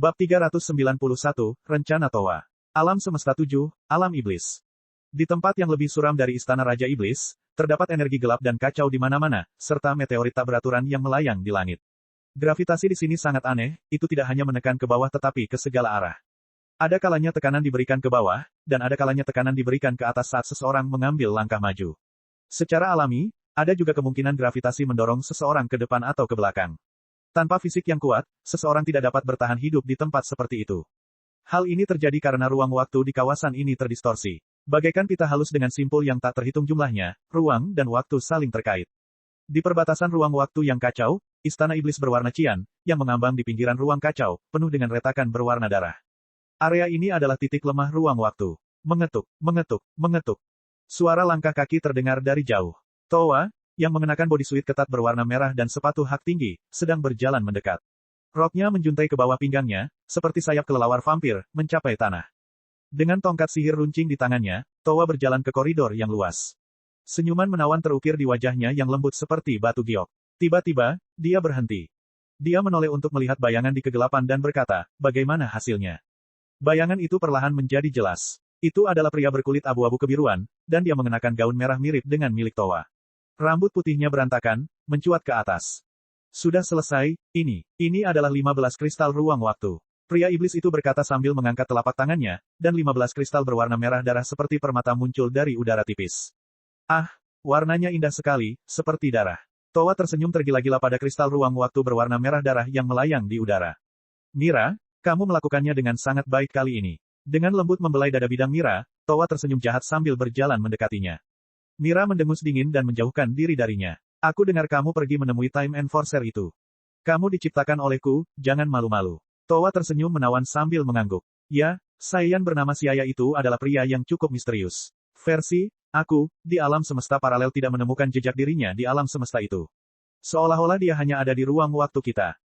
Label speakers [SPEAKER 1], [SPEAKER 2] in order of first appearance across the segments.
[SPEAKER 1] Bab 391, Rencana Towa. Alam Semesta 7, Alam Iblis. Di tempat yang lebih suram dari Istana Raja Iblis, terdapat energi gelap dan kacau di mana-mana, serta meteorit tak beraturan yang melayang di langit. Gravitasi di sini sangat aneh, itu tidak hanya menekan ke bawah tetapi ke segala arah. Ada kalanya tekanan diberikan ke bawah, dan ada kalanya tekanan diberikan ke atas saat seseorang mengambil langkah maju. Secara alami, ada juga kemungkinan gravitasi mendorong seseorang ke depan atau ke belakang. Tanpa fisik yang kuat, seseorang tidak dapat bertahan hidup di tempat seperti itu. Hal ini terjadi karena ruang waktu di kawasan ini terdistorsi. Bagaikan pita halus dengan simpul yang tak terhitung jumlahnya, ruang dan waktu saling terkait. Di perbatasan ruang waktu yang kacau, Istana Iblis berwarna cian, yang mengambang di pinggiran ruang kacau, penuh dengan retakan berwarna darah. Area ini adalah titik lemah ruang waktu. Mengetuk, mengetuk, mengetuk. Suara langkah kaki terdengar dari jauh. Towa, yang mengenakan bodysuit ketat berwarna merah dan sepatu hak tinggi, sedang berjalan mendekat. Roknya menjuntai ke bawah pinggangnya, seperti sayap kelelawar vampir, mencapai tanah. Dengan tongkat sihir runcing di tangannya, Towa berjalan ke koridor yang luas. Senyuman menawan terukir di wajahnya yang lembut seperti batu giok. Tiba-tiba, dia berhenti. Dia menoleh untuk melihat bayangan di kegelapan dan berkata, bagaimana hasilnya? Bayangan itu perlahan menjadi jelas. Itu adalah pria berkulit abu-abu kebiruan, dan dia mengenakan gaun merah mirip dengan milik Towa. Rambut putihnya berantakan, mencuat ke atas. Sudah selesai, ini adalah 15 kristal ruang waktu. Pria iblis itu berkata sambil mengangkat telapak tangannya, dan 15 kristal berwarna merah darah seperti permata muncul dari udara tipis. Ah, warnanya indah sekali, seperti darah. Towa tersenyum tergila-gila pada kristal ruang waktu berwarna merah darah yang melayang di udara. Mira, kamu melakukannya dengan sangat baik kali ini. Dengan lembut membelai dada bidang Mira, Towa tersenyum jahat sambil berjalan mendekatinya. Mira mendengus dingin dan menjauhkan diri darinya. Aku dengar kamu pergi menemui Time Enforcer itu. Kamu diciptakan olehku, jangan malu-malu. Towa tersenyum menawan sambil mengangguk. Ya, Saiyan bernama Siaya itu adalah pria yang cukup misterius. Versi, aku, di alam semesta paralel tidak menemukan jejak dirinya di alam semesta itu. Seolah-olah dia hanya ada di ruang waktu kita.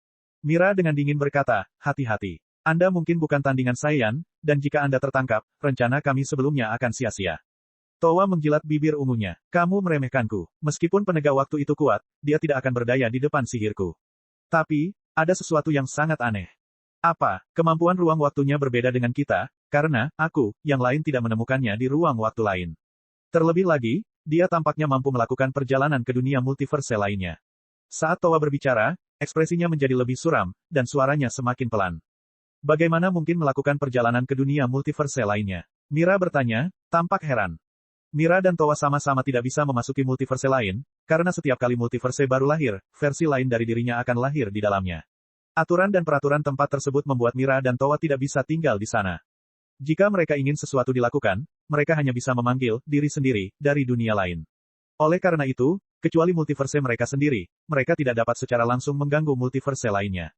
[SPEAKER 1] Mira dengan dingin berkata, hati-hati. Anda mungkin bukan tandingan Saiyan, dan jika Anda tertangkap, rencana kami sebelumnya akan sia-sia. Towa menjilat bibir ungunya. Kamu meremehkanku. Meskipun penegak waktu itu kuat, dia tidak akan berdaya di depan sihirku. Tapi, ada sesuatu yang sangat aneh. Apa, kemampuan ruang waktunya berbeda dengan kita, karena, aku, yang lain tidak menemukannya di ruang waktu lain. Terlebih lagi, dia tampaknya mampu melakukan perjalanan ke dunia multiverse lainnya. Saat Towa berbicara, ekspresinya menjadi lebih suram, dan suaranya semakin pelan. Bagaimana mungkin melakukan perjalanan ke dunia multiverse lainnya? Mira bertanya, tampak heran. Mira dan Towa sama-sama tidak bisa memasuki multiverse lain, karena setiap kali multiverse baru lahir, versi lain dari dirinya akan lahir di dalamnya. Aturan dan peraturan tempat tersebut membuat Mira dan Towa tidak bisa tinggal di sana. Jika mereka ingin sesuatu dilakukan, mereka hanya bisa memanggil diri sendiri dari dunia lain. Oleh karena itu, kecuali multiverse mereka sendiri, mereka tidak dapat secara langsung mengganggu multiverse lainnya.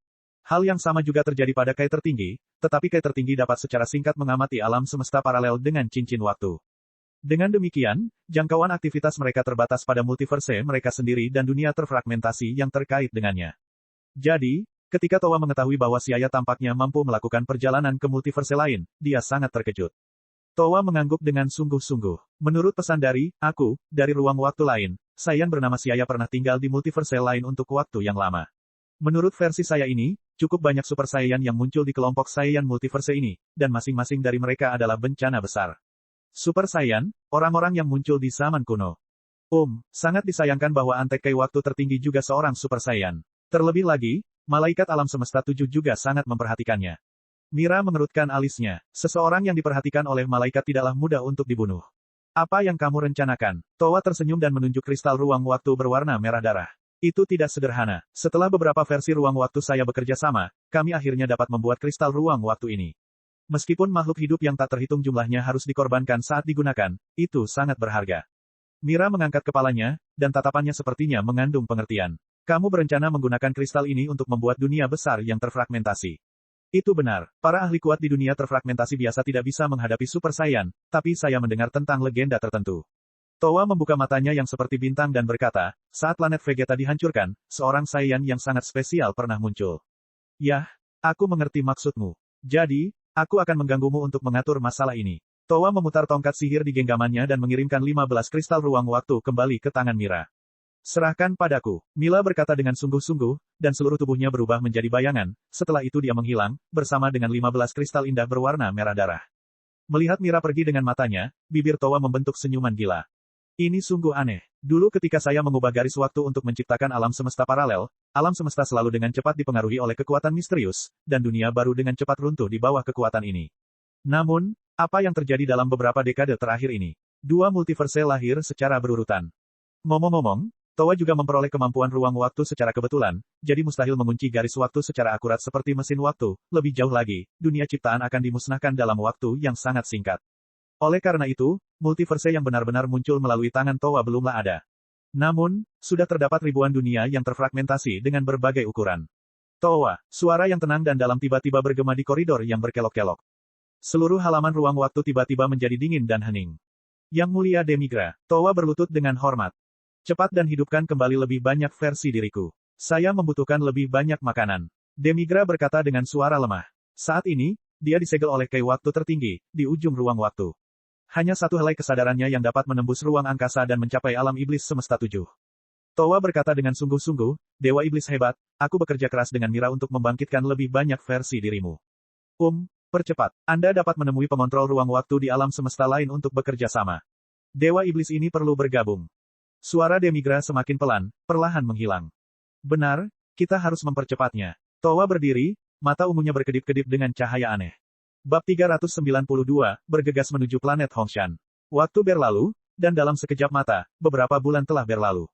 [SPEAKER 1] Hal yang sama juga terjadi pada Kai tertinggi, tetapi Kai tertinggi dapat secara singkat mengamati alam semesta paralel dengan cincin waktu. Dengan demikian, jangkauan aktivitas mereka terbatas pada multiverse mereka sendiri dan dunia terfragmentasi yang terkait dengannya. Jadi, ketika Towa mengetahui bahwa Siaya tampaknya mampu melakukan perjalanan ke multiverse lain, dia sangat terkejut. Towa mengangguk dengan sungguh-sungguh. Menurut pesan dari aku, dari ruang waktu lain, Saiyan bernama Siaya pernah tinggal di multiverse lain untuk waktu yang lama. Menurut versi saya ini, cukup banyak Super Saiyan yang muncul di kelompok Saiyan multiverse ini, dan masing-masing dari mereka adalah bencana besar. Super Saiyan, orang-orang yang muncul di zaman kuno. Sangat disayangkan bahwa Antek Kai waktu tertinggi juga seorang Super Saiyan. Terlebih lagi, malaikat alam semesta 7 juga sangat memperhatikannya. Mira mengerutkan alisnya. Seseorang yang diperhatikan oleh malaikat tidaklah mudah untuk dibunuh. Apa yang kamu rencanakan? Towa tersenyum dan menunjuk kristal ruang waktu berwarna merah darah. Itu tidak sederhana. Setelah beberapa versi ruang waktu saya bekerja sama, kami akhirnya dapat membuat kristal ruang waktu ini. Meskipun makhluk hidup yang tak terhitung jumlahnya harus dikorbankan saat digunakan, itu sangat berharga. Mira mengangkat kepalanya, dan tatapannya sepertinya mengandung pengertian. Kamu berencana menggunakan kristal ini untuk membuat dunia besar yang terfragmentasi. Itu benar. Para ahli kuat di dunia terfragmentasi biasa tidak bisa menghadapi Super Saiyan, tapi saya mendengar tentang legenda tertentu. Towa membuka matanya yang seperti bintang dan berkata, saat planet Vegeta dihancurkan, seorang Saiyan yang sangat spesial pernah muncul. Yah, aku mengerti maksudmu. Jadi, aku akan mengganggumu untuk mengatur masalah ini. Towa memutar tongkat sihir di genggamannya dan mengirimkan 15 kristal ruang waktu kembali ke tangan Mira. Serahkan padaku. Mila berkata dengan sungguh-sungguh, dan seluruh tubuhnya berubah menjadi bayangan, setelah itu dia menghilang, bersama dengan 15 kristal indah berwarna merah darah. Melihat Mira pergi dengan matanya, bibir Towa membentuk senyuman gila. Ini sungguh aneh. Dulu ketika saya mengubah garis waktu untuk menciptakan alam semesta paralel, alam semesta selalu dengan cepat dipengaruhi oleh kekuatan misterius, dan dunia baru dengan cepat runtuh di bawah kekuatan ini. Namun, apa yang terjadi dalam beberapa dekade terakhir ini? Dua multiverse lahir secara berurutan. Ngomong-ngomong, Towa juga memperoleh kemampuan ruang waktu secara kebetulan, jadi mustahil mengunci garis waktu secara akurat seperti mesin waktu. Lebih jauh lagi, dunia ciptaan akan dimusnahkan dalam waktu yang sangat singkat. Oleh karena itu, multiverse yang benar-benar muncul melalui tangan Towa belumlah ada. Namun, sudah terdapat ribuan dunia yang terfragmentasi dengan berbagai ukuran. Towa, suara yang tenang dan dalam tiba-tiba bergema di koridor yang berkelok-kelok. Seluruh halaman ruang waktu tiba-tiba menjadi dingin dan hening. Yang mulia Demigra, Towa berlutut dengan hormat. Cepat dan hidupkan kembali lebih banyak versi diriku. Saya membutuhkan lebih banyak makanan. Demigra berkata dengan suara lemah. Saat ini, dia disegel oleh kai waktu tertinggi, di ujung ruang waktu. Hanya satu helai kesadarannya yang dapat menembus ruang angkasa dan mencapai alam iblis semesta 7. Towa berkata dengan sungguh-sungguh, Dewa Iblis hebat, aku bekerja keras dengan Mira untuk membangkitkan lebih banyak versi dirimu. Percepat. Anda dapat menemui pengontrol ruang waktu di alam semesta lain untuk bekerja sama. Dewa Iblis ini perlu bergabung. Suara Demigra semakin pelan, perlahan menghilang. Benar, kita harus mempercepatnya. Towa berdiri, mata ungunya berkedip-kedip dengan cahaya aneh. Bab 392, bergegas menuju planet Hongshan. Waktu berlalu, dan dalam sekejap mata, beberapa bulan telah berlalu.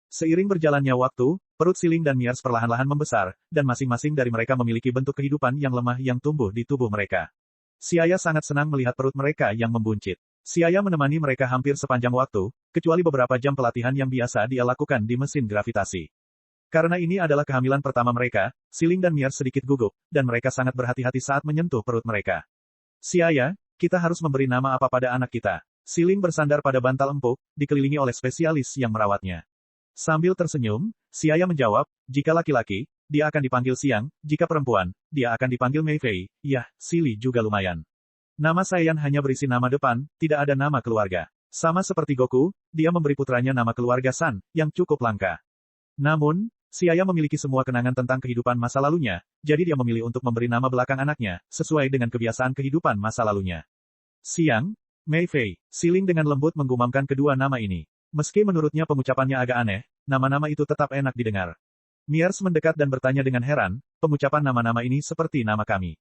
[SPEAKER 1] Seiring berjalannya waktu, perut Siling dan Miers perlahan-lahan membesar, dan masing-masing dari mereka memiliki bentuk kehidupan yang lemah yang tumbuh di tubuh mereka. Siaya sangat senang melihat perut mereka yang membuncit. Siaya menemani mereka hampir sepanjang waktu, kecuali beberapa jam pelatihan yang biasa dia lakukan di mesin gravitasi. Karena ini adalah kehamilan pertama mereka, Siling dan Miers sedikit gugup, dan mereka sangat berhati-hati saat menyentuh perut mereka. Siaya, kita harus memberi nama apa pada anak kita. Siling bersandar pada bantal empuk, dikelilingi oleh spesialis yang merawatnya. Sambil tersenyum, Siaya menjawab, jika laki-laki, dia akan dipanggil Siang, jika perempuan, dia akan dipanggil Mei Fei. Yah, Sili juga lumayan. Nama Saiyan hanya berisi nama depan, tidak ada nama keluarga. Sama seperti Goku, dia memberi putranya nama keluarga San, yang cukup langka. Namun, Siaya memiliki semua kenangan tentang kehidupan masa lalunya, jadi dia memilih untuk memberi nama belakang anaknya, sesuai dengan kebiasaan kehidupan masa lalunya. Siang, Mei Fei, Siling dengan lembut menggumamkan kedua nama ini. Meski menurutnya pengucapannya agak aneh, nama-nama itu tetap enak didengar. Miers mendekat dan bertanya dengan heran, pengucapan nama-nama ini seperti nama kami.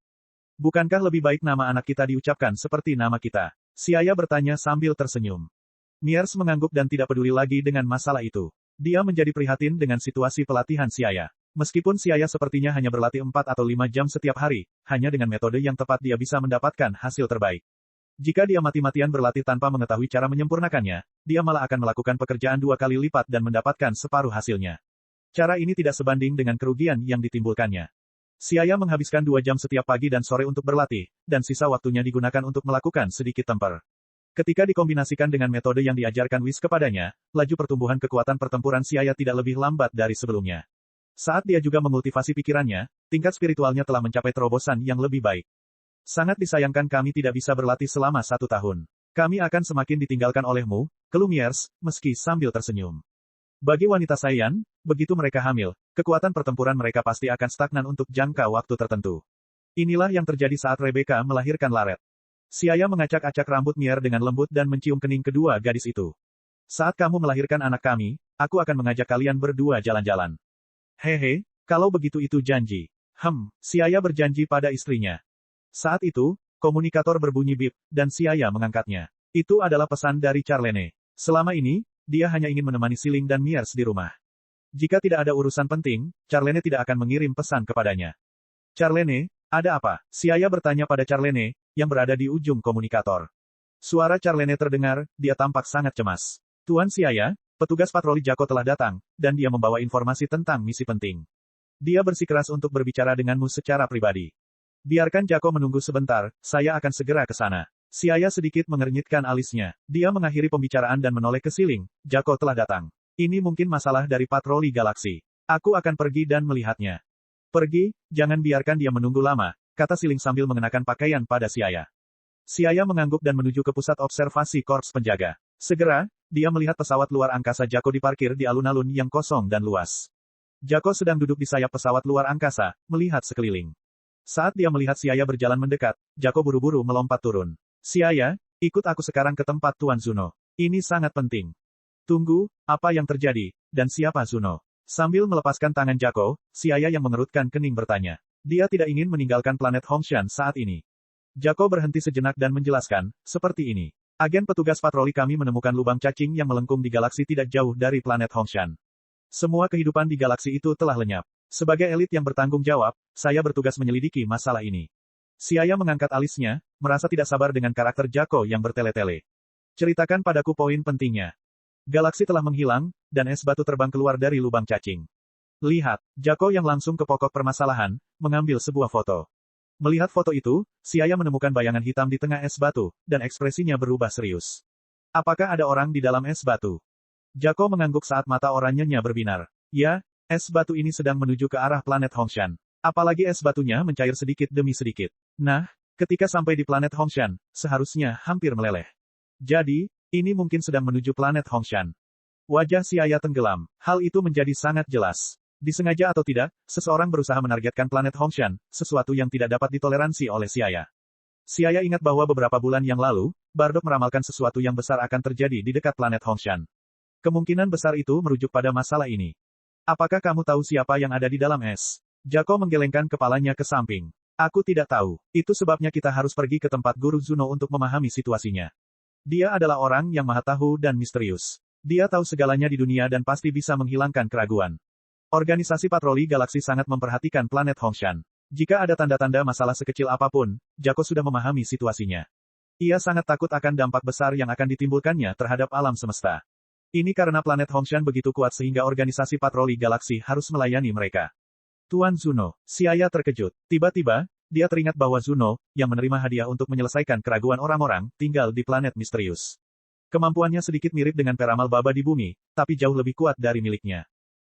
[SPEAKER 1] Bukankah lebih baik nama anak kita diucapkan seperti nama kita? Siaya bertanya sambil tersenyum. Miers mengangguk dan tidak peduli lagi dengan masalah itu. Dia menjadi prihatin dengan situasi pelatihan Siaya. Meskipun Siaya sepertinya hanya berlatih 4 atau 5 jam setiap hari, hanya dengan metode yang tepat dia bisa mendapatkan hasil terbaik. Jika dia mati-matian berlatih tanpa mengetahui cara menyempurnakannya, dia malah akan melakukan pekerjaan 2 kali lipat dan mendapatkan separuh hasilnya. Cara ini tidak sebanding dengan kerugian yang ditimbulkannya. Siaya menghabiskan 2 jam setiap pagi dan sore untuk berlatih, dan sisa waktunya digunakan untuk melakukan sedikit temper. Ketika dikombinasikan dengan metode yang diajarkan Whis kepadanya, laju pertumbuhan kekuatan pertempuran Siaya tidak lebih lambat dari sebelumnya. Saat dia juga memultivasi pikirannya, tingkat spiritualnya telah mencapai terobosan yang lebih baik. Sangat disayangkan kami tidak bisa berlatih selama 1 tahun. Kami akan semakin ditinggalkan olehmu, keluh Miers, meski sambil tersenyum. Bagi wanita Saiyan, begitu mereka hamil, kekuatan pertempuran mereka pasti akan stagnan untuk jangka waktu tertentu. Inilah yang terjadi saat Rebecca melahirkan Laret. Siaya mengacak-acak rambut Mier dengan lembut dan mencium kening kedua gadis itu. Saat kamu melahirkan anak kami, aku akan mengajak kalian berdua jalan-jalan. Hehe, kalau begitu itu janji. Siaya berjanji pada istrinya. Saat itu, komunikator berbunyi bip, dan Siaya mengangkatnya. Itu adalah pesan dari Charlene. Selama ini, dia hanya ingin menemani Siling dan Miers di rumah. Jika tidak ada urusan penting, Charlene tidak akan mengirim pesan kepadanya. Charlene, ada apa? Siaya bertanya pada Charlene, yang berada di ujung komunikator. Suara Charlene terdengar, dia tampak sangat cemas. Tuan Siaya, petugas patroli Jako telah datang, dan dia membawa informasi tentang misi penting. Dia bersikeras untuk berbicara denganmu secara pribadi. Biarkan Jako menunggu sebentar, saya akan segera ke sana. Siaya sedikit mengernyitkan alisnya. Dia mengakhiri pembicaraan dan menoleh ke Siling. Jako telah datang. Ini mungkin masalah dari patroli galaksi. Aku akan pergi dan melihatnya. Pergi, jangan biarkan dia menunggu lama, kata Siling sambil mengenakan pakaian pada Siaya. Siaya mengangguk dan menuju ke pusat observasi korps penjaga. Segera, dia melihat pesawat luar angkasa Jako diparkir di alun-alun yang kosong dan luas. Jako sedang duduk di sayap pesawat luar angkasa, melihat sekeliling. Saat dia melihat Siaya berjalan mendekat, Jako buru-buru melompat turun. Siaya, ikut aku sekarang ke tempat Tuan Zuno. Ini sangat penting. Tunggu, apa yang terjadi, dan siapa Zuno? Sambil melepaskan tangan Jako, Siaya yang mengerutkan kening bertanya. Dia tidak ingin meninggalkan planet Hongshan saat ini. Jako berhenti sejenak dan menjelaskan, seperti ini. Agen petugas patroli kami menemukan lubang cacing yang melengkung di galaksi tidak jauh dari planet Hongshan. Semua kehidupan di galaksi itu telah lenyap. Sebagai elit yang bertanggung jawab, saya bertugas menyelidiki masalah ini. Siaya mengangkat alisnya, merasa tidak sabar dengan karakter Jako yang bertele-tele. Ceritakan padaku poin pentingnya. Galaksi telah menghilang, dan es batu terbang keluar dari lubang cacing. Lihat, Jako yang langsung ke pokok permasalahan, mengambil sebuah foto. Melihat foto itu, Siaya menemukan bayangan hitam di tengah es batu, dan ekspresinya berubah serius. Apakah ada orang di dalam es batu? Jako mengangguk saat mata oranyenya berbinar. Ya, es batu ini sedang menuju ke arah planet Hongshan. Apalagi es batunya mencair sedikit demi sedikit. Nah, ketika sampai di planet Hongshan, seharusnya hampir meleleh. Jadi, ini mungkin sedang menuju planet Hongshan. Wajah Siaya tenggelam. Hal itu menjadi sangat jelas. Disengaja atau tidak, seseorang berusaha menargetkan planet Hongshan, sesuatu yang tidak dapat ditoleransi oleh Siaya. Siaya ingat bahwa beberapa bulan yang lalu, Bardock meramalkan sesuatu yang besar akan terjadi di dekat planet Hongshan. Kemungkinan besar itu merujuk pada masalah ini. Apakah kamu tahu siapa yang ada di dalam es? Jako menggelengkan kepalanya ke samping. Aku tidak tahu. Itu sebabnya kita harus pergi ke tempat Guru Zuno untuk memahami situasinya. Dia adalah orang yang maha tahu dan misterius. Dia tahu segalanya di dunia dan pasti bisa menghilangkan keraguan. Organisasi patroli galaksi sangat memperhatikan planet Hongshan. Jika ada tanda-tanda masalah sekecil apapun, Jako sudah memahami situasinya. Ia sangat takut akan dampak besar yang akan ditimbulkannya terhadap alam semesta. Ini karena planet Hongshan begitu kuat sehingga organisasi patroli galaksi harus melayani mereka. Tuan Zuno, Siaya terkejut. Tiba-tiba, dia teringat bahwa Zuno, yang menerima hadiah untuk menyelesaikan keraguan orang-orang, tinggal di planet misterius. Kemampuannya sedikit mirip dengan peramal baba di bumi, tapi jauh lebih kuat dari miliknya.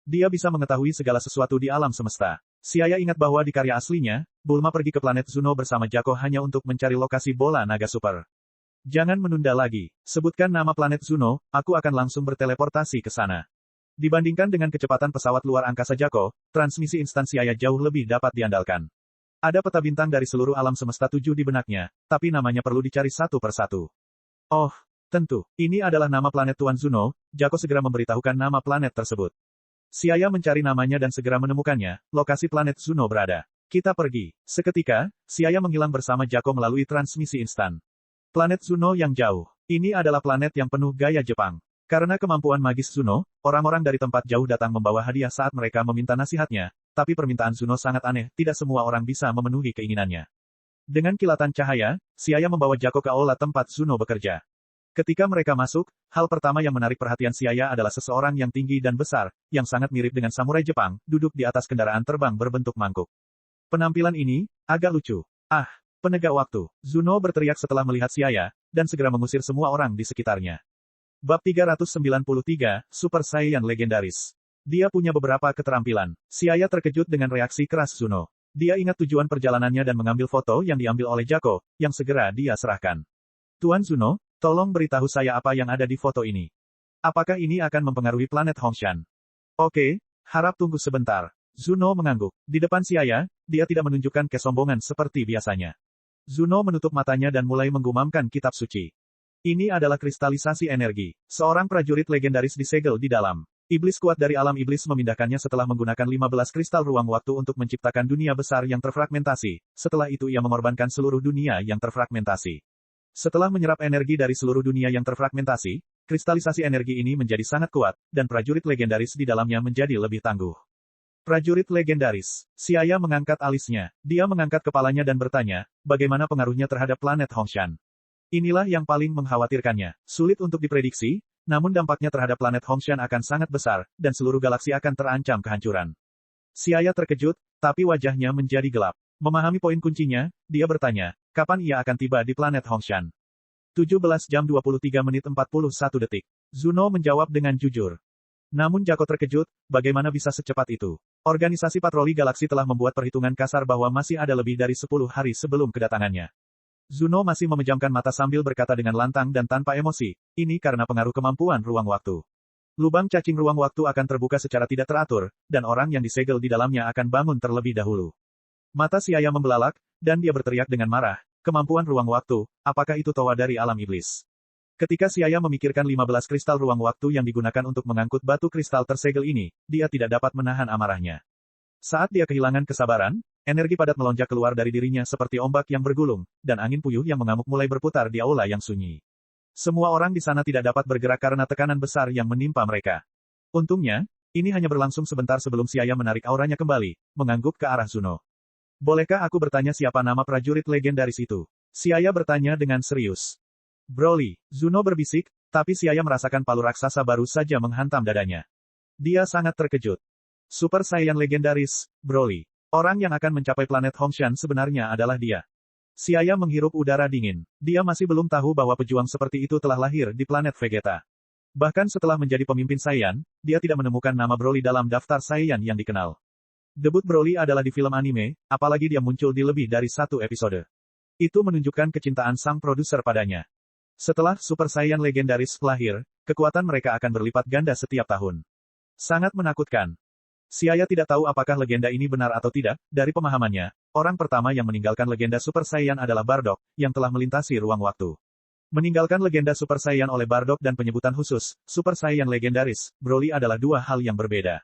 [SPEAKER 1] Dia bisa mengetahui segala sesuatu di alam semesta. Siaya ingat bahwa di karya aslinya, Bulma pergi ke planet Zuno bersama Jako hanya untuk mencari lokasi bola naga super. Jangan menunda lagi. Sebutkan nama planet Zuno, aku akan langsung berteleportasi ke sana. Dibandingkan dengan kecepatan pesawat luar angkasa Jako, transmisi instan Siaya jauh lebih dapat diandalkan. Ada peta bintang dari seluruh alam semesta 7 di benaknya, tapi namanya perlu dicari satu persatu. Oh, tentu, ini adalah nama planet Tuan Zuno. Jako segera memberitahukan nama planet tersebut. Siaya mencari namanya dan segera menemukannya, lokasi planet Zuno berada. Kita pergi. Seketika, Siaya menghilang bersama Jako melalui transmisi instan. Planet Zuno yang jauh. Ini adalah planet yang penuh gaya Jepang. Karena kemampuan magis Zuno, orang-orang dari tempat jauh datang membawa hadiah saat mereka meminta nasihatnya, tapi permintaan Zuno sangat aneh, tidak semua orang bisa memenuhi keinginannya. Dengan kilatan cahaya, Siaya membawa Jako ke aula tempat Zuno bekerja. Ketika mereka masuk, hal pertama yang menarik perhatian Siaya adalah seseorang yang tinggi dan besar, yang sangat mirip dengan samurai Jepang, duduk di atas kendaraan terbang berbentuk mangkuk. Penampilan ini, agak lucu. Ah, penegak waktu. Zuno berteriak setelah melihat Siaya, dan segera mengusir semua orang di sekitarnya. Bab 393, Super Saiyan Legendaris. Dia punya beberapa keterampilan. Siaya terkejut dengan reaksi keras Zuno. Dia ingat tujuan perjalanannya dan mengambil foto yang diambil oleh Jako, yang segera dia serahkan. Tuan Zuno, tolong beritahu saya apa yang ada di foto ini. Apakah ini akan mempengaruhi planet Hongshan? Oke, harap tunggu sebentar. Zuno mengangguk. Di depan Siaya, dia tidak menunjukkan kesombongan seperti biasanya. Zuno menutup matanya dan mulai menggumamkan kitab suci. Ini adalah kristalisasi energi. Seorang prajurit legendaris disegel di dalam. Iblis kuat dari alam iblis memindahkannya setelah menggunakan 15 kristal ruang waktu untuk menciptakan dunia besar yang terfragmentasi. Setelah itu ia mengorbankan seluruh dunia yang terfragmentasi. Setelah menyerap energi dari seluruh dunia yang terfragmentasi, kristalisasi energi ini menjadi sangat kuat, dan prajurit legendaris di dalamnya menjadi lebih tangguh. Prajurit legendaris. Siaya mengangkat alisnya. Dia mengangkat kepalanya dan bertanya, bagaimana pengaruhnya terhadap planet Hongshan? Inilah yang paling mengkhawatirkannya. Sulit untuk diprediksi, namun dampaknya terhadap planet Hongshan akan sangat besar, dan seluruh galaksi akan terancam kehancuran. Siaya terkejut, tapi wajahnya menjadi gelap. Memahami poin kuncinya, dia bertanya, kapan ia akan tiba di planet Hongshan? 17 jam 23 menit 41 detik. Zuno menjawab dengan jujur. Namun Jako terkejut, bagaimana bisa secepat itu? Organisasi patroli galaksi telah membuat perhitungan kasar bahwa masih ada lebih dari 10 hari sebelum kedatangannya. Zuno masih memejamkan mata sambil berkata dengan lantang dan tanpa emosi, ini karena pengaruh kemampuan ruang waktu. Lubang cacing ruang waktu akan terbuka secara tidak teratur, dan orang yang disegel di dalamnya akan bangun terlebih dahulu. Mata si ayah membelalak, dan dia berteriak dengan marah, kemampuan ruang waktu, apakah itu toa dari alam iblis? Ketika si ayah memikirkan 15 kristal ruang waktu yang digunakan untuk mengangkut batu kristal tersegel ini, dia tidak dapat menahan amarahnya. Saat dia kehilangan kesabaran, energi padat melonjak keluar dari dirinya seperti ombak yang bergulung, dan angin puyuh yang mengamuk mulai berputar di aula yang sunyi. Semua orang di sana tidak dapat bergerak karena tekanan besar yang menimpa mereka. Untungnya, ini hanya berlangsung sebentar sebelum si ayah menarik auranya kembali, mengangguk ke arah Zuno. Bolehkah aku bertanya siapa nama prajurit legendaris itu? Si ayah bertanya dengan serius. Broly, Zuno berbisik, tapi si ayah merasakan palu raksasa baru saja menghantam dadanya. Dia sangat terkejut. Super Saiyan legendaris, Broly. Orang yang akan mencapai planet Hongshan sebenarnya adalah dia. Si ayah menghirup udara dingin. Dia masih belum tahu bahwa pejuang seperti itu telah lahir di planet Vegeta. Bahkan setelah menjadi pemimpin Saiyan, dia tidak menemukan nama Broly dalam daftar Saiyan yang dikenal. Debut Broly adalah di film anime, apalagi dia muncul di lebih dari satu episode. Itu menunjukkan kecintaan sang produser padanya. Setelah Super Saiyan legendaris lahir, kekuatan mereka akan berlipat ganda setiap tahun. Sangat menakutkan. Si ayah tidak tahu apakah legenda ini benar atau tidak, dari pemahamannya, orang pertama yang meninggalkan legenda Super Saiyan adalah Bardock, yang telah melintasi ruang waktu. Meninggalkan legenda Super Saiyan oleh Bardock dan penyebutan khusus, Super Saiyan legendaris, Broly adalah dua hal yang berbeda.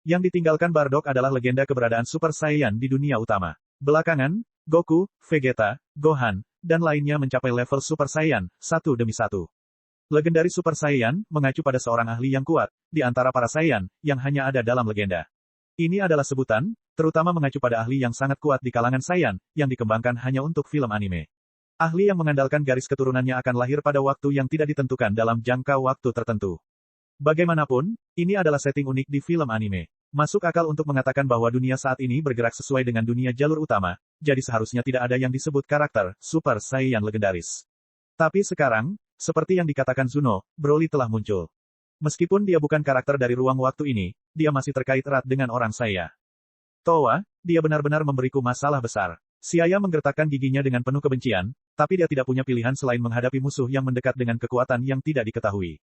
[SPEAKER 1] Yang ditinggalkan Bardock adalah legenda keberadaan Super Saiyan di dunia utama. Belakangan, Goku, Vegeta, Gohan, dan lainnya mencapai level Super Saiyan, satu demi satu. Legendaris Super Saiyan, mengacu pada seorang ahli yang kuat, di antara para Saiyan, yang hanya ada dalam legenda. Ini adalah sebutan, terutama mengacu pada ahli yang sangat kuat di kalangan Saiyan, yang dikembangkan hanya untuk film anime. Ahli yang mengandalkan garis keturunannya akan lahir pada waktu yang tidak ditentukan dalam jangka waktu tertentu. Bagaimanapun, ini adalah setting unik di film anime. Masuk akal untuk mengatakan bahwa dunia saat ini bergerak sesuai dengan dunia jalur utama, jadi seharusnya tidak ada yang disebut karakter Super Saiyan legendaris. Tapi sekarang, seperti yang dikatakan Zuno, Broly telah muncul. Meskipun dia bukan karakter dari ruang waktu ini, dia masih terkait erat dengan orang saya. Towa, dia benar-benar memberiku masalah besar. Si ayah menggertakkan giginya dengan penuh kebencian, tapi dia tidak punya pilihan selain menghadapi musuh yang mendekat dengan kekuatan yang tidak diketahui.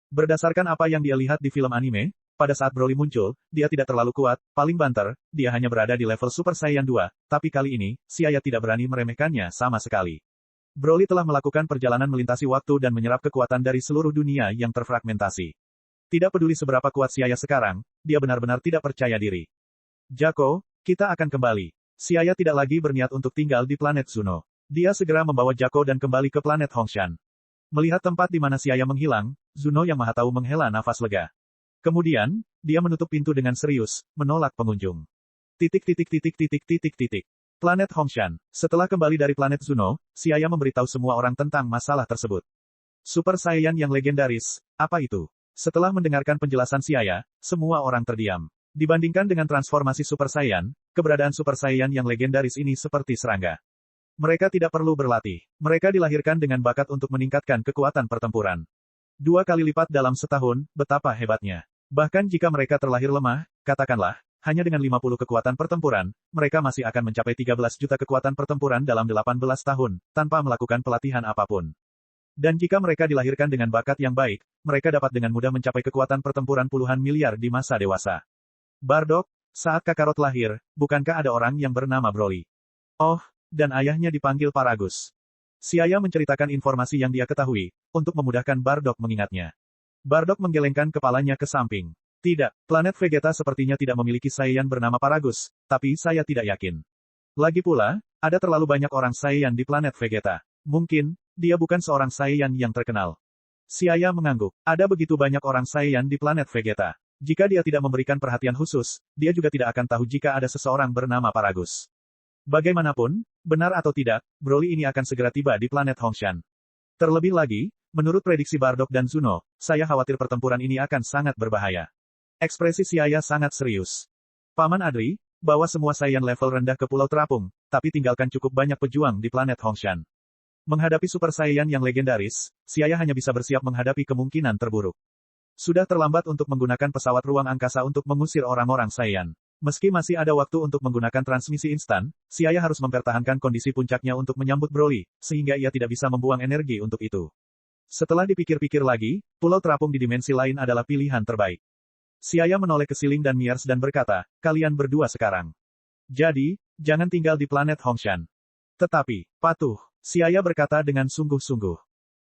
[SPEAKER 1] Berdasarkan apa yang dia lihat di film anime, pada saat Broly muncul, dia tidak terlalu kuat, paling banter, dia hanya berada di level Super Saiyan 2, tapi kali ini, si ayah tidak berani meremehkannya sama sekali. Broly telah melakukan perjalanan melintasi waktu dan menyerap kekuatan dari seluruh dunia yang terfragmentasi. Tidak peduli seberapa kuat si ayah sekarang, dia benar-benar tidak percaya diri. Jako, kita akan kembali. Si ayah tidak lagi berniat untuk tinggal di planet Zuno. Dia segera membawa Jako dan kembali ke planet Hongshan. Melihat tempat di mana si ayah menghilang, Zuno yang maha tahu menghela nafas lega. Kemudian, dia menutup pintu dengan serius, menolak pengunjung. Planet Hongshan. Setelah kembali dari planet Zuno, si ayah memberitahu semua orang tentang masalah tersebut. Super Saiyan yang legendaris, apa itu? Setelah mendengarkan penjelasan si ayah, semua orang terdiam. Dibandingkan dengan transformasi Super Saiyan, keberadaan Super Saiyan yang legendaris ini seperti serangga. Mereka tidak perlu berlatih. Mereka dilahirkan dengan bakat untuk meningkatkan kekuatan pertempuran. 2 kali lipat dalam setahun, betapa hebatnya. Bahkan jika mereka terlahir lemah, katakanlah, hanya dengan 50 kekuatan pertempuran, mereka masih akan mencapai 13 juta kekuatan pertempuran dalam 18 tahun, tanpa melakukan pelatihan apapun. Dan jika mereka dilahirkan dengan bakat yang baik, mereka dapat dengan mudah mencapai kekuatan pertempuran puluhan miliar di masa dewasa. Bardock, saat Kakarot lahir, bukankah ada orang yang bernama Broly? Oh, dan ayahnya dipanggil Paragus. Si ayah menceritakan informasi yang dia ketahui, untuk memudahkan Bardock mengingatnya. Bardock menggelengkan kepalanya ke samping. Tidak, planet Vegeta sepertinya tidak memiliki Saiyan bernama Paragus, tapi saya tidak yakin. Lagi pula, ada terlalu banyak orang Saiyan di planet Vegeta. Mungkin, dia bukan seorang Saiyan yang terkenal. Si ayah mengangguk. Ada begitu banyak orang Saiyan di planet Vegeta. Jika dia tidak memberikan perhatian khusus, dia juga tidak akan tahu jika ada seseorang bernama Paragus. Bagaimanapun, benar atau tidak, Broly ini akan segera tiba di planet Hongshan. Terlebih lagi, menurut prediksi Bardock dan Zuno, saya khawatir pertempuran ini akan sangat berbahaya. Ekspresi si ayah sangat serius. Paman Adri, bawa semua Saiyan level rendah ke Pulau Terapung, tapi tinggalkan cukup banyak pejuang di planet Hongshan. Menghadapi Super Saiyan yang legendaris, si ayah hanya bisa bersiap menghadapi kemungkinan terburuk. Sudah terlambat untuk menggunakan pesawat ruang angkasa untuk mengusir orang-orang Saiyan. Meski masih ada waktu untuk menggunakan transmisi instan, Siaya harus mempertahankan kondisi puncaknya untuk menyambut Broly, sehingga ia tidak bisa membuang energi untuk itu. Setelah dipikir-pikir lagi, pulau terapung di dimensi lain adalah pilihan terbaik. Siaya menoleh ke Siling dan Miers dan berkata, kalian berdua sekarang. Jadi, jangan tinggal di planet Hongshan. Tetapi, patuh, Siaya berkata dengan sungguh-sungguh.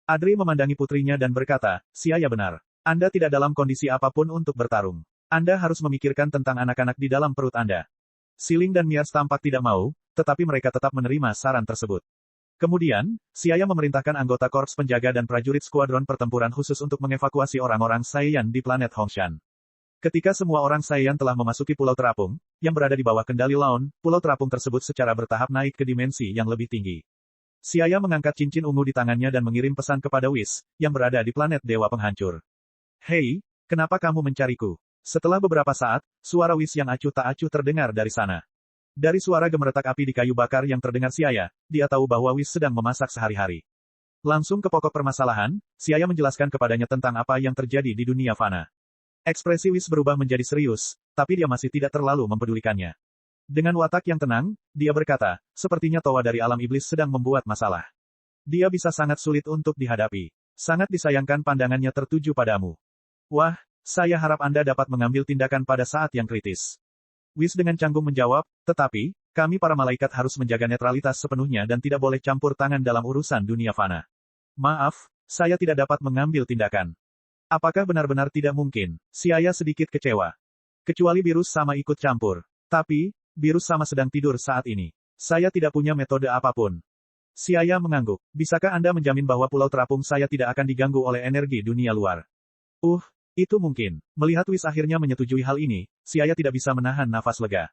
[SPEAKER 1] Adri memandangi putrinya dan berkata, Siaya benar. Anda tidak dalam kondisi apapun untuk bertarung. Anda harus memikirkan tentang anak-anak di dalam perut Anda. Siling dan Miers tampak tidak mau, tetapi mereka tetap menerima saran tersebut. Kemudian, Siaya memerintahkan anggota korps penjaga dan prajurit skuadron pertempuran khusus untuk mengevakuasi orang-orang Saiyan di planet Hongshan. Ketika semua orang Saiyan telah memasuki pulau terapung, yang berada di bawah kendali Laon, pulau terapung tersebut secara bertahap naik ke dimensi yang lebih tinggi. Siaya mengangkat cincin ungu di tangannya dan mengirim pesan kepada Whis, yang berada di planet Dewa Penghancur. Hei, kenapa kamu mencariku? Setelah beberapa saat, suara Whis yang acuh tak acuh terdengar dari sana. Dari suara gemeretak api di kayu bakar yang terdengar Siaya, dia tahu bahwa Whis sedang memasak sehari-hari. Langsung ke pokok permasalahan, Siaya menjelaskan kepadanya tentang apa yang terjadi di dunia fana. Ekspresi Whis berubah menjadi serius, tapi dia masih tidak terlalu mempedulikannya. Dengan watak yang tenang, dia berkata, sepertinya Towa dari alam iblis sedang membuat masalah. Dia bisa sangat sulit untuk dihadapi. Sangat disayangkan pandangannya tertuju padamu. Wah, saya harap Anda dapat mengambil tindakan pada saat yang kritis. Whis dengan canggung menjawab, tetapi, kami para malaikat harus menjaga netralitas sepenuhnya dan tidak boleh campur tangan dalam urusan dunia fana. Maaf, saya tidak dapat mengambil tindakan. Apakah benar-benar tidak mungkin? Siaya sedikit kecewa. Kecuali Virus sama ikut campur. Tapi, Virus sama sedang tidur saat ini. Saya tidak punya metode apapun. Siaya mengangguk. Bisakah Anda menjamin bahwa pulau terapung saya tidak akan diganggu oleh energi dunia luar? Itu mungkin. Melihat Whis akhirnya menyetujui hal ini, Siaya tidak bisa menahan nafas lega.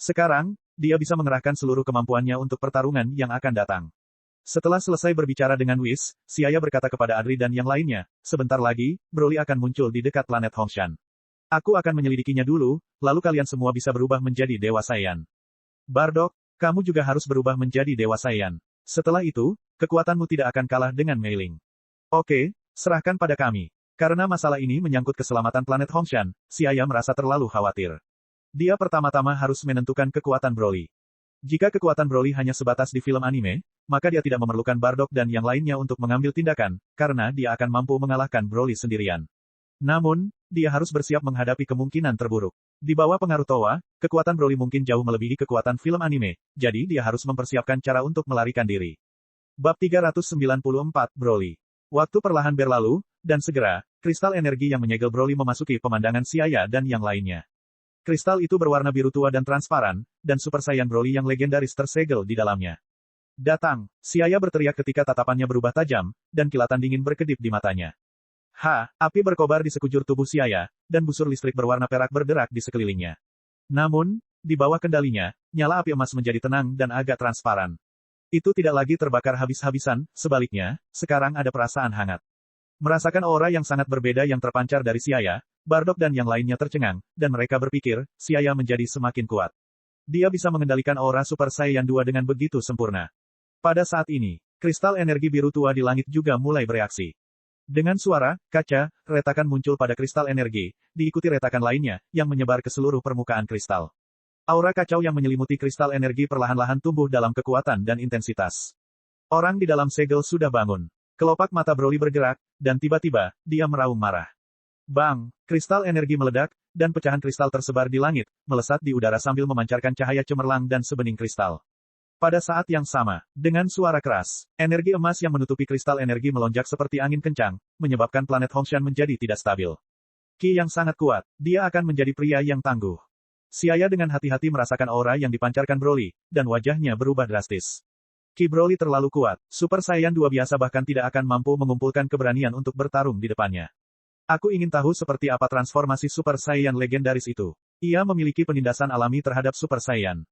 [SPEAKER 1] Sekarang, dia bisa mengerahkan seluruh kemampuannya untuk pertarungan yang akan datang. Setelah selesai berbicara dengan Whis, Siaya berkata kepada Adri dan yang lainnya, sebentar lagi, Broly akan muncul di dekat planet Hongshan. Aku akan menyelidikinya dulu, lalu kalian semua bisa berubah menjadi Dewa Saiyan. Bardock, kamu juga harus berubah menjadi Dewa Saiyan. Setelah itu, kekuatanmu tidak akan kalah dengan Mei Ling. Oke, serahkan pada kami. Karena masalah ini menyangkut keselamatan planet Hongshan, Siaya merasa terlalu khawatir. Dia pertama-tama harus menentukan kekuatan Broly. Jika kekuatan Broly hanya sebatas di film anime, maka dia tidak memerlukan Bardock dan yang lainnya untuk mengambil tindakan, karena dia akan mampu mengalahkan Broly sendirian. Namun, dia harus bersiap menghadapi kemungkinan terburuk. Di bawah pengaruh Towa, kekuatan Broly mungkin jauh melebihi kekuatan film anime, jadi dia harus mempersiapkan cara untuk melarikan diri. Bab 394, Broly. Waktu perlahan berlalu, dan segera, kristal energi yang menyegel Broly memasuki pemandangan Siaya dan yang lainnya. Kristal itu berwarna biru tua dan transparan, dan Super Saiyan Broly yang legendaris tersegel di dalamnya. Datang, Siaya berteriak ketika tatapannya berubah tajam, dan kilatan dingin berkedip di matanya. Api berkobar di sekujur tubuh Siaya, dan busur listrik berwarna perak berderak di sekelilingnya. Namun, di bawah kendalinya, nyala api emas menjadi tenang dan agak transparan. Itu tidak lagi terbakar habis-habisan, sebaliknya, sekarang ada perasaan hangat. Merasakan aura yang sangat berbeda yang terpancar dari Siaya, Bardock dan yang lainnya tercengang, dan mereka berpikir, Siaya menjadi semakin kuat. Dia bisa mengendalikan aura Super Saiyan 2 dengan begitu sempurna. Pada saat ini, kristal energi biru tua di langit juga mulai bereaksi. Dengan suara, kaca, retakan muncul pada kristal energi, diikuti retakan lainnya, yang menyebar ke seluruh permukaan kristal. Aura kacau yang menyelimuti kristal energi perlahan-lahan tumbuh dalam kekuatan dan intensitas. Orang di dalam segel sudah bangun. Kelopak mata Broly bergerak, dan tiba-tiba, dia meraung marah. Bang! Kristal energi meledak, dan pecahan kristal tersebar di langit, melesat di udara sambil memancarkan cahaya cemerlang dan sebening kristal. Pada saat yang sama, dengan suara keras, energi emas yang menutupi kristal energi melonjak seperti angin kencang, menyebabkan planet Hongshan menjadi tidak stabil. Ki yang sangat kuat, dia akan menjadi pria yang tangguh. Siaya dengan hati-hati merasakan aura yang dipancarkan Broly, dan wajahnya berubah drastis. Ki Broly terlalu kuat, Super Saiyan 2 biasa bahkan tidak akan mampu mengumpulkan keberanian untuk bertarung di depannya. Aku ingin tahu seperti apa transformasi Super Saiyan legendaris itu. Ia memiliki penindasan alami terhadap Super Saiyan.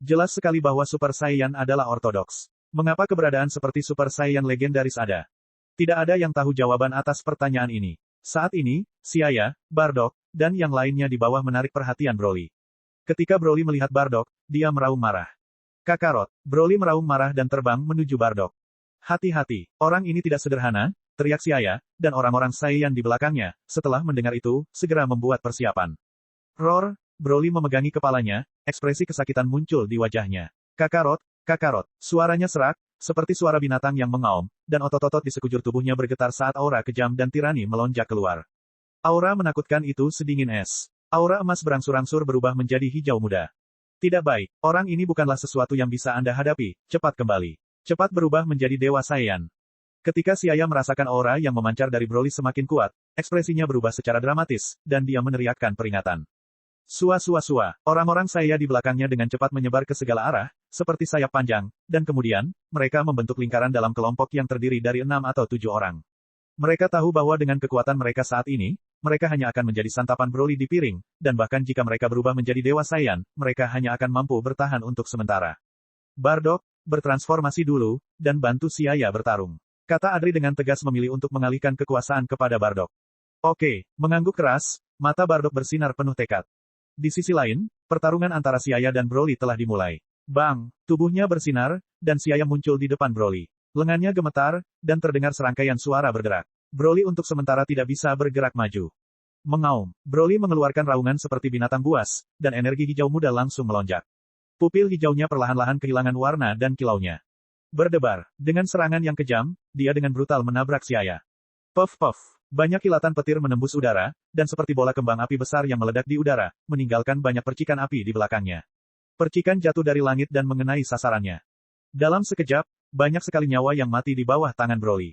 [SPEAKER 1] Jelas sekali bahwa Super Saiyan adalah ortodoks. Mengapa keberadaan seperti Super Saiyan legendaris ada? Tidak ada yang tahu jawaban atas pertanyaan ini. Saat ini, Siaya, Bardock, dan yang lainnya di bawah menarik perhatian Broly. Ketika Broly melihat Bardock, dia meraung marah. Kakarot, Broly meraung marah dan terbang menuju Bardock. Hati-hati, orang ini tidak sederhana, teriak Siaya, dan orang-orang Saiyan di belakangnya, setelah mendengar itu, segera membuat persiapan. Roar, Broly memegangi kepalanya, ekspresi kesakitan muncul di wajahnya. Kakarot, Kakarot. Suaranya serak, seperti suara binatang yang mengaum, dan otot-otot di sekujur tubuhnya bergetar saat aura kejam dan tirani melonjak keluar. Aura menakutkan itu sedingin es. Aura emas berangsur-angsur berubah menjadi hijau muda. Tidak baik, orang ini bukanlah sesuatu yang bisa Anda hadapi, cepat kembali. Cepat berubah menjadi Dewa Saiyan. Ketika Xia merasakan aura yang memancar dari Broly semakin kuat, ekspresinya berubah secara dramatis, dan dia meneriakkan peringatan. Sua sua sua, orang-orang Xia di belakangnya dengan cepat menyebar ke segala arah, seperti sayap panjang, dan kemudian, mereka membentuk lingkaran dalam kelompok yang terdiri dari 6 atau 7 orang. Mereka tahu bahwa dengan kekuatan mereka saat ini, mereka hanya akan menjadi santapan Broly di piring, dan bahkan jika mereka berubah menjadi Dewa Saiyan, mereka hanya akan mampu bertahan untuk sementara. Bardock, bertransformasi dulu, dan bantu Xia bertarung. Kata Adri dengan tegas memilih untuk mengalihkan kekuasaan kepada Bardock. Oke, mengangguk keras, mata Bardock bersinar penuh tekad. Di sisi lain, pertarungan antara Xia dan Broly telah dimulai. Bang, tubuhnya bersinar, dan Xia muncul di depan Broly. Lengannya gemetar, dan terdengar serangkaian suara bergerak. Broly untuk sementara tidak bisa bergerak maju. Mengaum, Broly mengeluarkan raungan seperti binatang buas, dan energi hijau muda langsung melonjak. Pupil hijaunya perlahan-lahan kehilangan warna dan kilaunya. Berdebar, dengan serangan yang kejam, dia dengan brutal menabrak Xia. Puff puff, banyak kilatan petir menembus udara, dan seperti bola kembang api besar yang meledak di udara, meninggalkan banyak percikan api di belakangnya. Percikan jatuh dari langit dan mengenai sasarannya. Dalam sekejap, banyak sekali nyawa yang mati di bawah tangan Broly.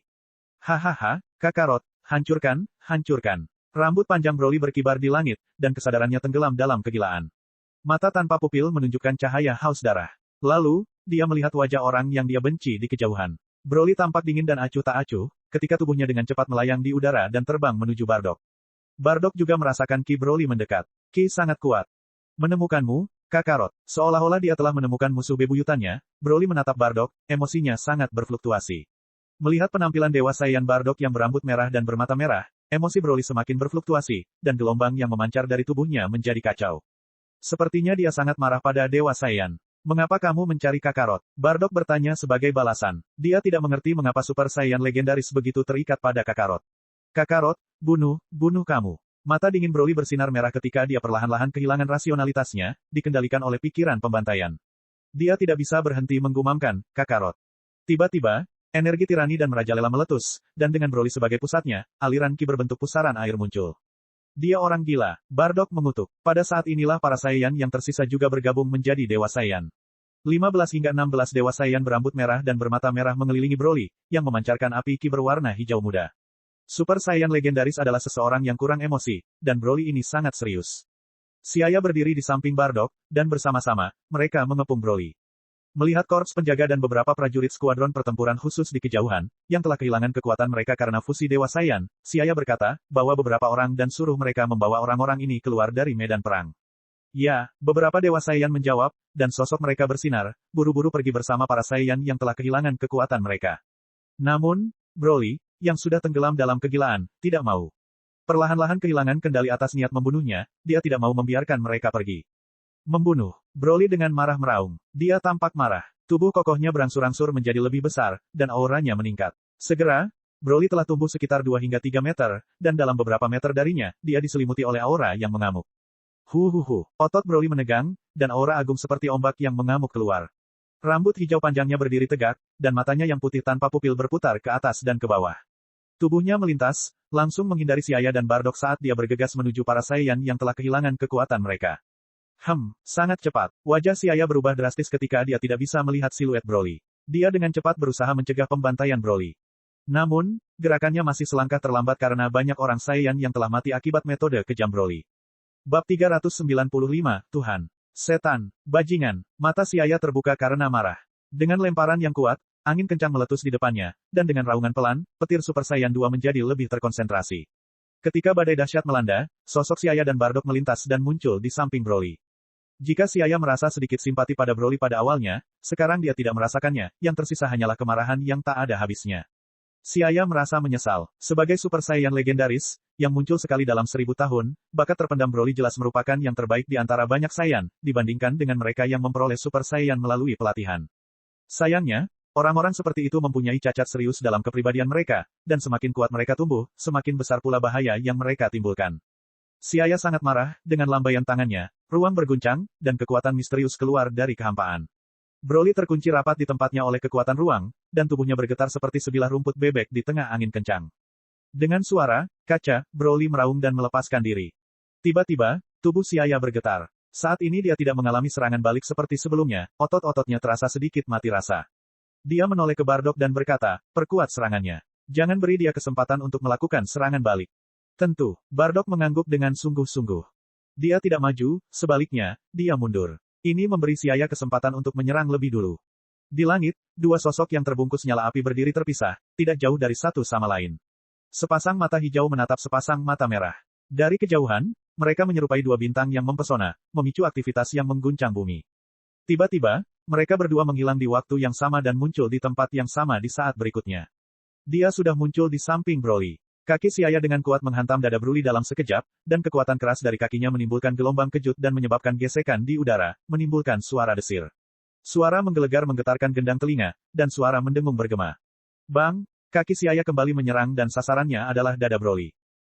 [SPEAKER 1] Hahaha, Kakarot, hancurkan, hancurkan. Rambut panjang Broly berkibar di langit, dan kesadarannya tenggelam dalam kegilaan. Mata tanpa pupil menunjukkan cahaya haus darah. Lalu, dia melihat wajah orang yang dia benci di kejauhan. Broly tampak dingin dan acuh tak acuh, ketika tubuhnya dengan cepat melayang di udara dan terbang menuju Bardock. Bardock juga merasakan ki Broly mendekat. Ki sangat kuat. Menemukanmu, Kakarot. Seolah-olah dia telah menemukan musuh bebuyutannya, Broly menatap Bardock, emosinya sangat berfluktuasi. Melihat penampilan Dewa Saiyan Bardock yang berambut merah dan bermata merah, emosi Broly semakin berfluktuasi, dan gelombang yang memancar dari tubuhnya menjadi kacau. Sepertinya dia sangat marah pada Dewa Saiyan. Mengapa kamu mencari Kakarot? Bardock bertanya sebagai balasan. Dia tidak mengerti mengapa Super Saiyan legendaris begitu terikat pada Kakarot. Kakarot, bunuh kamu. Mata dingin Broly bersinar merah ketika dia perlahan-lahan kehilangan rasionalitasnya, dikendalikan oleh pikiran pembantaian. Dia tidak bisa berhenti menggumamkan, Kakarot. Tiba-tiba, energi tirani dan merajalela meletus, dan dengan Broly sebagai pusatnya, aliran ki berbentuk pusaran air muncul. Dia orang gila, Bardock mengutuk. Pada saat inilah para Saiyan yang tersisa juga bergabung menjadi Dewa Saiyan. 15 hingga 16 Dewa Saiyan berambut merah dan bermata merah mengelilingi Broly, yang memancarkan api ki berwarna hijau muda. Super Saiyan legendaris adalah seseorang yang kurang emosi, dan Broly ini sangat serius. Xia berdiri di samping Bardock, dan bersama-sama, mereka mengepung Broly. Melihat korps penjaga dan beberapa prajurit skuadron pertempuran khusus di kejauhan, yang telah kehilangan kekuatan mereka karena fusi Dewa Saiyan, Xia berkata, bawa beberapa orang dan suruh mereka membawa orang-orang ini keluar dari medan perang. Ya, beberapa Dewa Saiyan menjawab, dan sosok mereka bersinar, buru-buru pergi bersama para Saiyan yang telah kehilangan kekuatan mereka. Namun, Broly, yang sudah tenggelam dalam kegilaan, tidak mau. Perlahan-lahan kehilangan kendali atas niat membunuhnya, dia tidak mau membiarkan mereka pergi. Membunuh. Broly dengan marah meraung. Dia tampak marah. Tubuh kokohnya berangsur-angsur menjadi lebih besar, dan auranya meningkat. Segera, Broly telah tumbuh sekitar 2 hingga 3 meter, dan dalam beberapa meter darinya, dia diselimuti oleh aura yang mengamuk. Huhuhu. Otot Broly menegang, dan aura agung seperti ombak yang mengamuk keluar. Rambut hijau panjangnya berdiri tegak, dan matanya yang putih tanpa pupil berputar ke atas dan ke bawah. Tubuhnya melintas, langsung menghindari Xia dan Bardock saat dia bergegas menuju para Saiyan yang telah kehilangan kekuatan mereka. Sangat cepat. Wajah Xia berubah drastis ketika dia tidak bisa melihat siluet Broly. Dia dengan cepat berusaha mencegah pembantaian Broly. Namun, gerakannya masih selangkah terlambat karena banyak orang Saiyan yang telah mati akibat metode kejam Broly. Bab 395, Tuhan. Setan, bajingan. Mata Xia terbuka karena marah. Dengan lemparan yang kuat, angin kencang meletus di depannya, dan dengan raungan pelan, petir Super Saiyan 2 menjadi lebih terkonsentrasi. Ketika badai dahsyat melanda, sosok Xia dan Bardock melintas dan muncul di samping Broly. Jika Xia merasa sedikit simpati pada Broly pada awalnya, sekarang dia tidak merasakannya, yang tersisa hanyalah kemarahan yang tak ada habisnya. Xia merasa menyesal. Sebagai Super Saiyan legendaris, yang muncul sekali dalam 1000 tahun, bakat terpendam Broly jelas merupakan yang terbaik di antara banyak Saiyan, dibandingkan dengan mereka yang memperoleh Super Saiyan melalui pelatihan. Sayangnya, orang-orang seperti itu mempunyai cacat serius dalam kepribadian mereka, dan semakin kuat mereka tumbuh, semakin besar pula bahaya yang mereka timbulkan. Xia sangat marah, dengan lambaian tangannya, ruang berguncang, dan kekuatan misterius keluar dari kehampaan. Broly terkunci rapat di tempatnya oleh kekuatan ruang, dan tubuhnya bergetar seperti sebilah rumput bebek di tengah angin kencang. Dengan suara kaca, Broly meraung dan melepaskan diri. Tiba-tiba, tubuh si Ayah bergetar. Saat ini dia tidak mengalami serangan balik seperti sebelumnya, otot-ototnya terasa sedikit mati rasa. Dia menoleh ke Bardock dan berkata, perkuat serangannya. Jangan beri dia kesempatan untuk melakukan serangan balik. Tentu, Bardock mengangguk dengan sungguh-sungguh. Dia tidak maju, sebaliknya, dia mundur. Ini memberi si Ayah kesempatan untuk menyerang lebih dulu. Di langit, dua sosok yang terbungkus nyala api berdiri terpisah, tidak jauh dari satu sama lain. Sepasang mata hijau menatap sepasang mata merah. Dari kejauhan, mereka menyerupai dua bintang yang mempesona, memicu aktivitas yang mengguncang bumi. Tiba-tiba, mereka berdua menghilang di waktu yang sama dan muncul di tempat yang sama di saat berikutnya. Dia sudah muncul di samping Broly. Kaki si Ayah dengan kuat menghantam dada Broly dalam sekejap, dan kekuatan keras dari kakinya menimbulkan gelombang kejut dan menyebabkan gesekan di udara, menimbulkan suara desir. Suara menggelegar menggetarkan gendang telinga, dan suara mendengung bergema. Bang! Kaki si Ayah kembali menyerang dan sasarannya adalah dada Broly.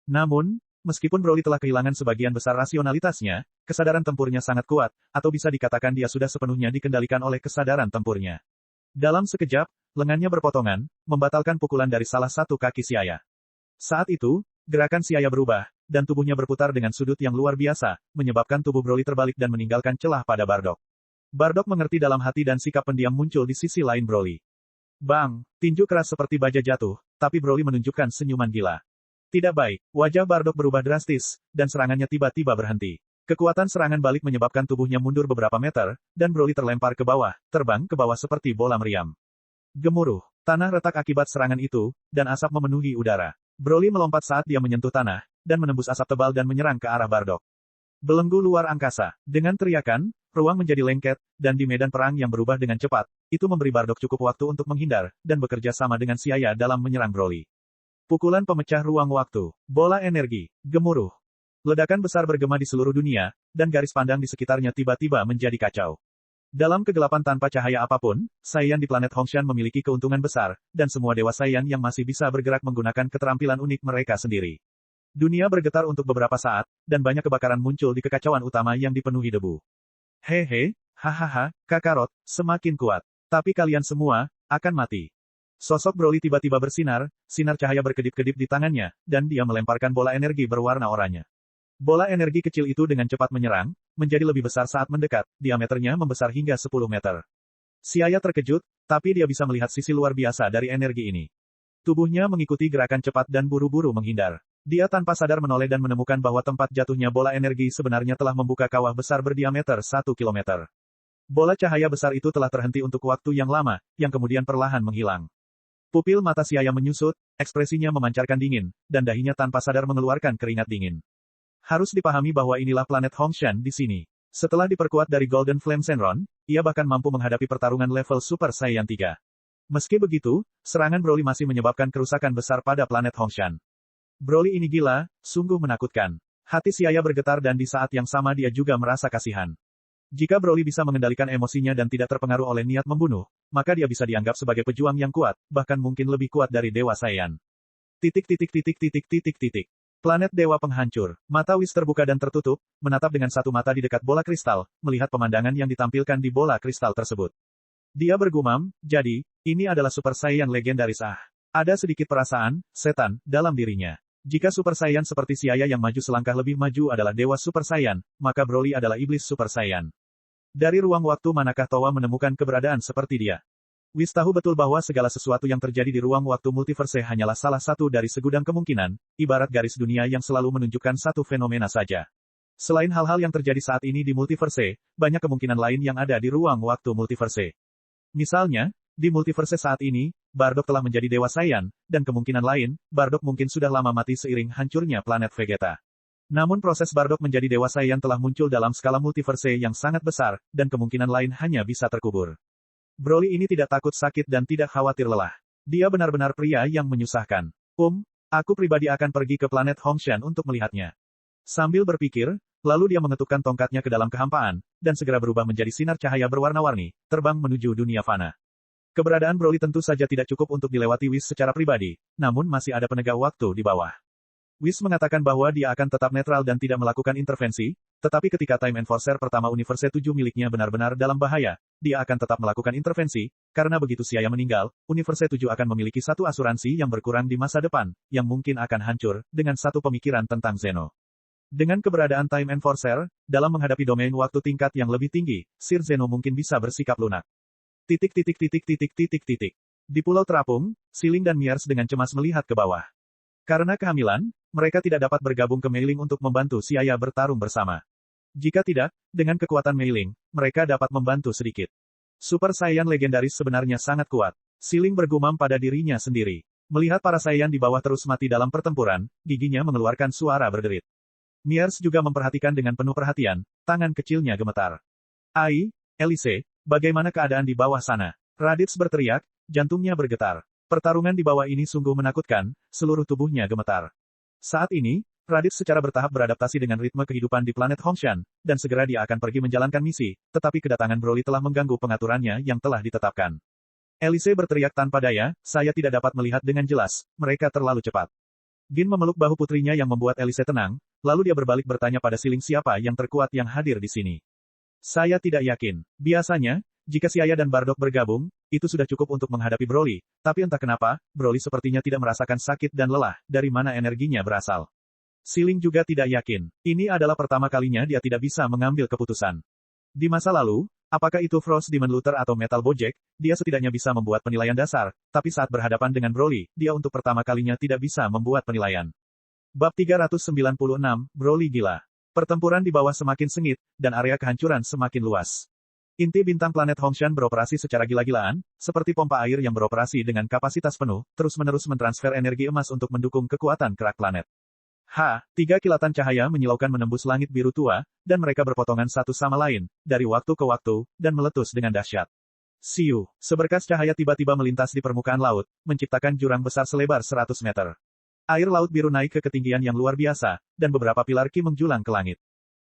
[SPEAKER 1] Namun, meskipun Broly telah kehilangan sebagian besar rasionalitasnya, kesadaran tempurnya sangat kuat, atau bisa dikatakan dia sudah sepenuhnya dikendalikan oleh kesadaran tempurnya. Dalam sekejap, lengannya berpotongan, membatalkan pukulan dari salah satu kaki si Ayah. Saat itu, gerakan si Ayah berubah, dan tubuhnya berputar dengan sudut yang luar biasa, menyebabkan tubuh Broly terbalik dan meninggalkan celah pada Bardock. Bardock mengerti dalam hati dan sikap pendiam muncul di sisi lain Broly. Bang! Tinju keras seperti baja jatuh, tapi Broly menunjukkan senyuman gila. Tidak baik, wajah Bardock berubah drastis, dan serangannya tiba-tiba berhenti. Kekuatan serangan balik menyebabkan tubuhnya mundur beberapa meter, dan Broly terlempar ke bawah, terbang ke bawah seperti bola meriam. Gemuruh, tanah retak akibat serangan itu, dan asap memenuhi udara. Broly melompat saat dia menyentuh tanah, dan menembus asap tebal dan menyerang ke arah Bardock. Belenggu luar angkasa. Dengan teriakan, ruang menjadi lengket, dan di medan perang yang berubah dengan cepat, itu memberi Bardock cukup waktu untuk menghindar, dan bekerja sama dengan si Ayah dalam menyerang Broly. Pukulan pemecah ruang waktu. Bola energi. Gemuruh. Ledakan besar bergema di seluruh dunia, dan garis pandang di sekitarnya tiba-tiba menjadi kacau. Dalam kegelapan tanpa cahaya apapun, Saiyan di planet Hongshan memiliki keuntungan besar, dan semua dewa Saiyan yang masih bisa bergerak menggunakan keterampilan unik mereka sendiri. Dunia bergetar untuk beberapa saat, dan banyak kebakaran muncul di kekacauan utama yang dipenuhi debu. Hehe, hahaha, Kakarot, semakin kuat. Tapi kalian semua, akan mati. Sosok Broly tiba-tiba bersinar, sinar cahaya berkedip-kedip di tangannya, dan dia melemparkan bola energi berwarna oranye. Bola energi kecil itu dengan cepat menyerang, menjadi lebih besar saat mendekat, diameternya membesar hingga 10 meter. Si Ayah terkejut, tapi dia bisa melihat sisi luar biasa dari energi ini. Tubuhnya mengikuti gerakan cepat dan buru-buru menghindar. Dia tanpa sadar menoleh dan menemukan bahwa tempat jatuhnya bola energi sebenarnya telah membuka kawah besar berdiameter 1 kilometer. Bola cahaya besar itu telah terhenti untuk waktu yang lama, yang kemudian perlahan menghilang. Pupil mata si Ayah menyusut, ekspresinya memancarkan dingin, dan dahinya tanpa sadar mengeluarkan keringat dingin. Harus dipahami bahwa inilah planet Hongshan di sini. Setelah diperkuat dari Golden Flame Shenron, ia bahkan mampu menghadapi pertarungan level Super Saiyan 3. Meski begitu, serangan Broly masih menyebabkan kerusakan besar pada planet Hongshan. Broly ini gila, sungguh menakutkan. Hati si Ayah bergetar dan di saat yang sama dia juga merasa kasihan. Jika Broly bisa mengendalikan emosinya dan tidak terpengaruh oleh niat membunuh, maka dia bisa dianggap sebagai pejuang yang kuat, bahkan mungkin lebih kuat dari Dewa Saiyan. Planet Dewa Penghancur. Mata Whis terbuka dan tertutup, menatap dengan satu mata di dekat bola kristal, melihat pemandangan yang ditampilkan di bola kristal tersebut. Dia bergumam, jadi, ini adalah Super Saiyan legendaris Ada sedikit perasaan, setan, dalam dirinya. Jika Super Saiyan seperti si Ayah yang maju selangkah lebih maju adalah Dewa Super Saiyan, maka Broly adalah Iblis Super Saiyan. Dari ruang waktu manakah Towa menemukan keberadaan seperti dia? Whis tahu betul bahwa segala sesuatu yang terjadi di ruang waktu multiverse hanyalah salah satu dari segudang kemungkinan, ibarat garis dunia yang selalu menunjukkan satu fenomena saja. Selain hal-hal yang terjadi saat ini di multiverse, banyak kemungkinan lain yang ada di ruang waktu multiverse. Misalnya, di multiverse saat ini, Bardock telah menjadi Dewa Saiyan, dan kemungkinan lain, Bardock mungkin sudah lama mati seiring hancurnya planet Vegeta. Namun proses Bardock menjadi Dewa Saiyan telah muncul dalam skala multiverse yang sangat besar, dan kemungkinan lain hanya bisa terkubur. Broly ini tidak takut sakit dan tidak khawatir lelah. Dia benar-benar pria yang menyusahkan. Aku pribadi akan pergi ke planet Hongshan untuk melihatnya. Sambil berpikir, lalu dia mengetupkan tongkatnya ke dalam kehampaan, dan segera berubah menjadi sinar cahaya berwarna-warni, terbang menuju dunia fana. Keberadaan Broly tentu saja tidak cukup untuk dilewati Whis secara pribadi, namun masih ada penegak waktu di bawah. Whis mengatakan bahwa dia akan tetap netral dan tidak melakukan intervensi, Tetapi ketika Time Enforcer pertama Universe 7 miliknya benar-benar dalam bahaya, dia akan tetap melakukan intervensi, karena begitu Xayah meninggal, Universe 7 akan memiliki satu asuransi yang berkurang di masa depan, yang mungkin akan hancur, dengan satu pemikiran tentang Zeno. Dengan keberadaan Time Enforcer, dalam menghadapi domain waktu tingkat yang lebih tinggi, Sir Zeno mungkin bisa bersikap lunak. Di Pulau Terapung, Siling dan Miers dengan cemas melihat ke bawah. Karena kehamilan, mereka tidak dapat bergabung ke Mei Ling untuk membantu Xayah bertarung bersama. Jika tidak, dengan kekuatan Mei Ling, mereka dapat membantu sedikit. Super Saiyan legendaris sebenarnya sangat kuat. Siling bergumam pada dirinya sendiri. Melihat para Saiyan di bawah terus mati dalam pertempuran, giginya mengeluarkan suara berderit. Miers juga memperhatikan dengan penuh perhatian, tangan kecilnya gemetar. Ai, Elise, bagaimana keadaan di bawah sana? Raditz berteriak, jantungnya bergetar. Pertarungan di bawah ini sungguh menakutkan, seluruh tubuhnya gemetar. Saat ini, Raditz secara bertahap beradaptasi dengan ritme kehidupan di planet Hongshan, dan segera dia akan pergi menjalankan misi, tetapi kedatangan Broly telah mengganggu pengaturannya yang telah ditetapkan. Elise berteriak tanpa daya, saya tidak dapat melihat dengan jelas, mereka terlalu cepat. Gin memeluk bahu putrinya yang membuat Elise tenang, lalu dia berbalik bertanya pada Siling siapa yang terkuat yang hadir di sini. Saya tidak yakin. Biasanya, jika Xayah dan Bardock bergabung, itu sudah cukup untuk menghadapi Broly, tapi entah kenapa, Broly sepertinya tidak merasakan sakit dan lelah, dari mana energinya berasal. Siling juga tidak yakin. Ini adalah pertama kalinya dia tidak bisa mengambil keputusan. Di masa lalu, apakah itu Frost Demon Luther atau Metal Bojack, dia setidaknya bisa membuat penilaian dasar, tapi saat berhadapan dengan Broly, dia untuk pertama kalinya tidak bisa membuat penilaian. Bab 396, Broly gila. Pertempuran di bawah semakin sengit, dan area kehancuran semakin luas. Inti bintang planet Hongshan beroperasi secara gila-gilaan, seperti pompa air yang beroperasi dengan kapasitas penuh, terus-menerus mentransfer energi emas untuk mendukung kekuatan kerak planet. Tiga kilatan cahaya menyilaukan menembus langit biru tua, dan mereka berpotongan satu sama lain, dari waktu ke waktu, dan meletus dengan dahsyat. Siu, seberkas cahaya tiba-tiba melintas di permukaan laut, menciptakan jurang besar selebar 100 meter. Air laut biru naik ke ketinggian yang luar biasa, dan beberapa pilar ki menjulang ke langit.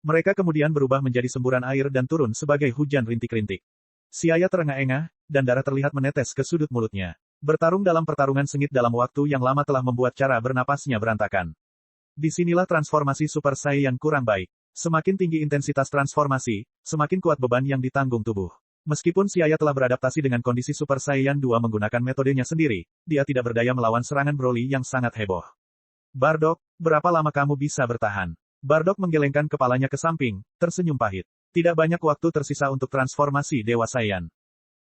[SPEAKER 1] Mereka kemudian berubah menjadi semburan air dan turun sebagai hujan rintik-rintik. Xayah terengah-engah, dan darah terlihat menetes ke sudut mulutnya. Bertarung dalam pertarungan sengit dalam waktu yang lama telah membuat cara bernapasnya berantakan. Disinilah transformasi Super Saiyan kurang baik. Semakin tinggi intensitas transformasi, semakin kuat beban yang ditanggung tubuh. Meskipun Xayah telah beradaptasi dengan kondisi Super Saiyan 2 menggunakan metodenya sendiri, dia tidak berdaya melawan serangan Broly yang sangat heboh. Bardock, berapa lama kamu bisa bertahan? Bardock menggelengkan kepalanya ke samping, tersenyum pahit. Tidak banyak waktu tersisa untuk transformasi Dewa Saiyan.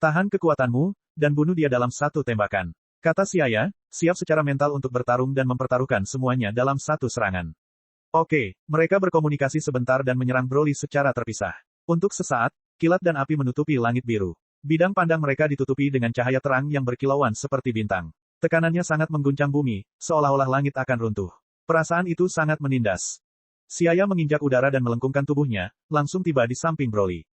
[SPEAKER 1] Tahan kekuatanmu, dan bunuh dia dalam satu tembakan. Kata Xayah, siap secara mental untuk bertarung dan mempertaruhkan semuanya dalam satu serangan. Oke, mereka berkomunikasi sebentar dan menyerang Broly secara terpisah. Untuk sesaat, kilat dan api menutupi langit biru. Bidang pandang mereka ditutupi dengan cahaya terang yang berkilauan seperti bintang. Tekanannya sangat mengguncang bumi, seolah-olah langit akan runtuh. Perasaan itu sangat menindas. Xayah menginjak udara dan melengkungkan tubuhnya, langsung tiba di samping Broly.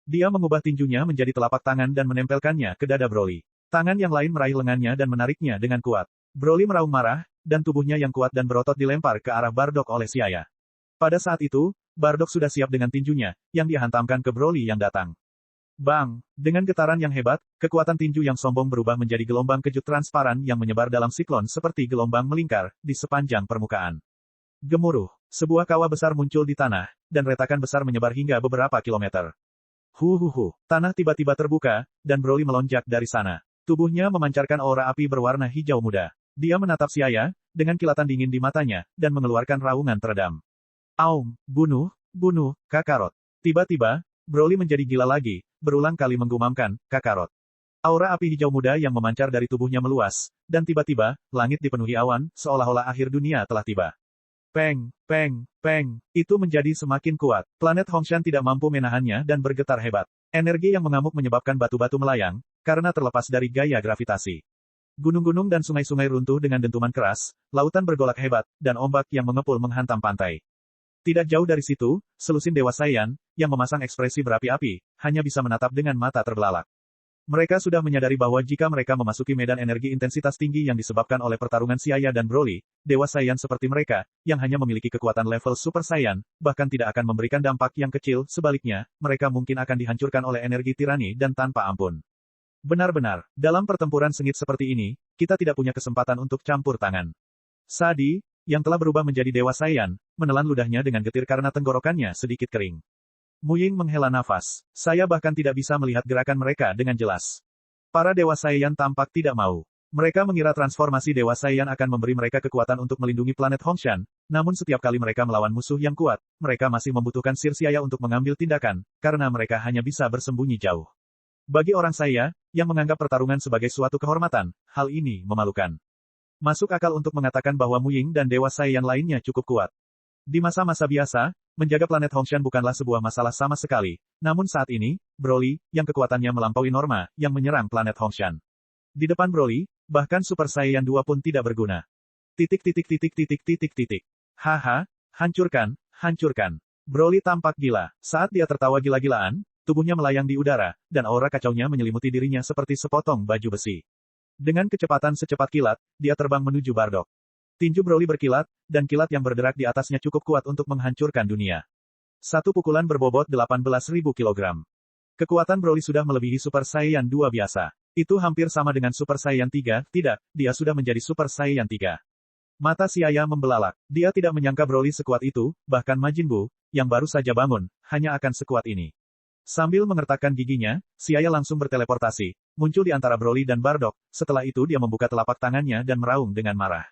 [SPEAKER 1] Dia mengubah tinjunya menjadi telapak tangan dan menempelkannya ke dada Broly. Tangan yang lain meraih lengannya dan menariknya dengan kuat. Broly meraung marah, dan tubuhnya yang kuat dan berotot dilempar ke arah Bardock oleh Xayah. Pada saat itu, Bardock sudah siap dengan tinjunya, yang dia hantamkan ke Broly yang datang. Bang! Dengan getaran yang hebat, kekuatan tinju yang sombong berubah menjadi gelombang kejut transparan yang menyebar dalam siklon seperti gelombang melingkar, di sepanjang permukaan. Gemuruh. Sebuah kawah besar muncul di tanah, dan retakan besar menyebar hingga beberapa kilometer. Tanah tiba-tiba terbuka, dan Broly melonjak dari sana. Tubuhnya memancarkan aura api berwarna hijau muda. Dia menatap Xayah, dengan kilatan dingin di matanya, dan mengeluarkan raungan teredam. Aum, bunuh, Kakarot. Tiba-tiba, Broly menjadi gila lagi, berulang kali menggumamkan, Kakarot. Aura api hijau muda yang memancar dari tubuhnya meluas, dan tiba-tiba, langit dipenuhi awan, seolah-olah akhir dunia telah tiba. Peng, itu menjadi semakin kuat. Planet Hongshan tidak mampu menahannya dan bergetar hebat. Energi yang mengamuk menyebabkan batu-batu melayang, karena terlepas dari gaya gravitasi. Gunung-gunung dan sungai-sungai runtuh dengan dentuman keras, lautan bergolak hebat, dan ombak yang mengepul menghantam pantai. Tidak jauh dari situ, selusin Dewa Saiyan, yang memasang ekspresi berapi-api, hanya bisa menatap dengan mata terbelalak. Mereka sudah menyadari bahwa jika mereka memasuki medan energi intensitas tinggi yang disebabkan oleh pertarungan Xayah dan Broly, Dewa Saiyan seperti mereka, yang hanya memiliki kekuatan level Super Saiyan, bahkan tidak akan memberikan dampak yang kecil, sebaliknya, mereka mungkin akan dihancurkan oleh energi tirani dan tanpa ampun. Benar-benar, dalam pertempuran sengit seperti ini, kita tidak punya kesempatan untuk campur tangan. Sadi, yang telah berubah menjadi Dewa Saiyan, menelan ludahnya dengan getir karena tenggorokannya sedikit kering. Mu Ying menghela nafas. Saya bahkan tidak bisa melihat gerakan mereka dengan jelas. Para Dewa Saiyan tampak tidak mau. Mereka mengira transformasi Dewa Saiyan akan memberi mereka kekuatan untuk melindungi planet Hongshan, namun setiap kali mereka melawan musuh yang kuat, mereka masih membutuhkan Sir Siaya untuk mengambil tindakan, karena mereka hanya bisa bersembunyi jauh. Bagi orang saya, yang menganggap pertarungan sebagai suatu kehormatan, hal ini memalukan. Masuk akal untuk mengatakan bahwa Mu Ying dan Dewa Saiyan lainnya cukup kuat. Di masa-masa biasa, menjaga planet Hongshan bukanlah sebuah masalah sama sekali, namun saat ini, Broly, yang kekuatannya melampaui norma, yang menyerang planet Hongshan. Di depan Broly, bahkan Super Saiyan 2 pun tidak berguna. Haha, hancurkan, hancurkan. Broly tampak gila. Saat dia tertawa gila-gilaan, tubuhnya melayang di udara, dan aura kacaunya menyelimuti dirinya seperti sepotong baju besi. Dengan kecepatan secepat kilat, dia terbang menuju Bardock. Tinju Broly berkilat, dan kilat yang berderak di atasnya cukup kuat untuk menghancurkan dunia. Satu pukulan berbobot 18.000 kg. Kekuatan Broly sudah melebihi Super Saiyan 2 biasa. Itu hampir sama dengan Super Saiyan 3, tidak, dia sudah menjadi Super Saiyan 3. Mata Siaya membelalak. Dia tidak menyangka Broly sekuat itu, bahkan Majin Buu, yang baru saja bangun, hanya akan sekuat ini. Sambil mengertakkan giginya, Siaya langsung berteleportasi, muncul di antara Broly dan Bardock, setelah itu dia membuka telapak tangannya dan meraung dengan marah.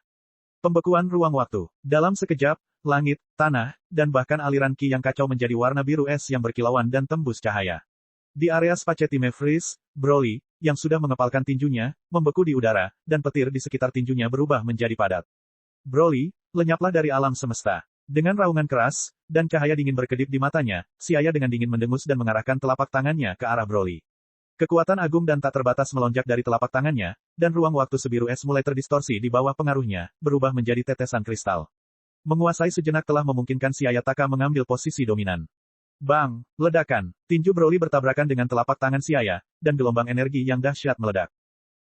[SPEAKER 1] Pembekuan ruang waktu. Dalam sekejap, langit, tanah, dan bahkan aliran ki yang kacau menjadi warna biru es yang berkilauan dan tembus cahaya. Di area Spacetime Freeze, Broly, yang sudah mengepalkan tinjunya, membeku di udara, dan petir di sekitar tinjunya berubah menjadi padat. Broly, lenyaplah dari alam semesta. Dengan raungan keras, dan cahaya dingin berkedip di matanya, Siaya dengan dingin mendengus dan mengarahkan telapak tangannya ke arah Broly. Kekuatan agung dan tak terbatas melonjak dari telapak tangannya, dan ruang waktu sebiru es mulai terdistorsi di bawah pengaruhnya, berubah menjadi tetesan kristal. Menguasai sejenak telah memungkinkan Siaya Taka mengambil posisi dominan. Bang! Ledakan! Tinju Broly bertabrakan dengan telapak tangan Siaya, dan gelombang energi yang dahsyat meledak.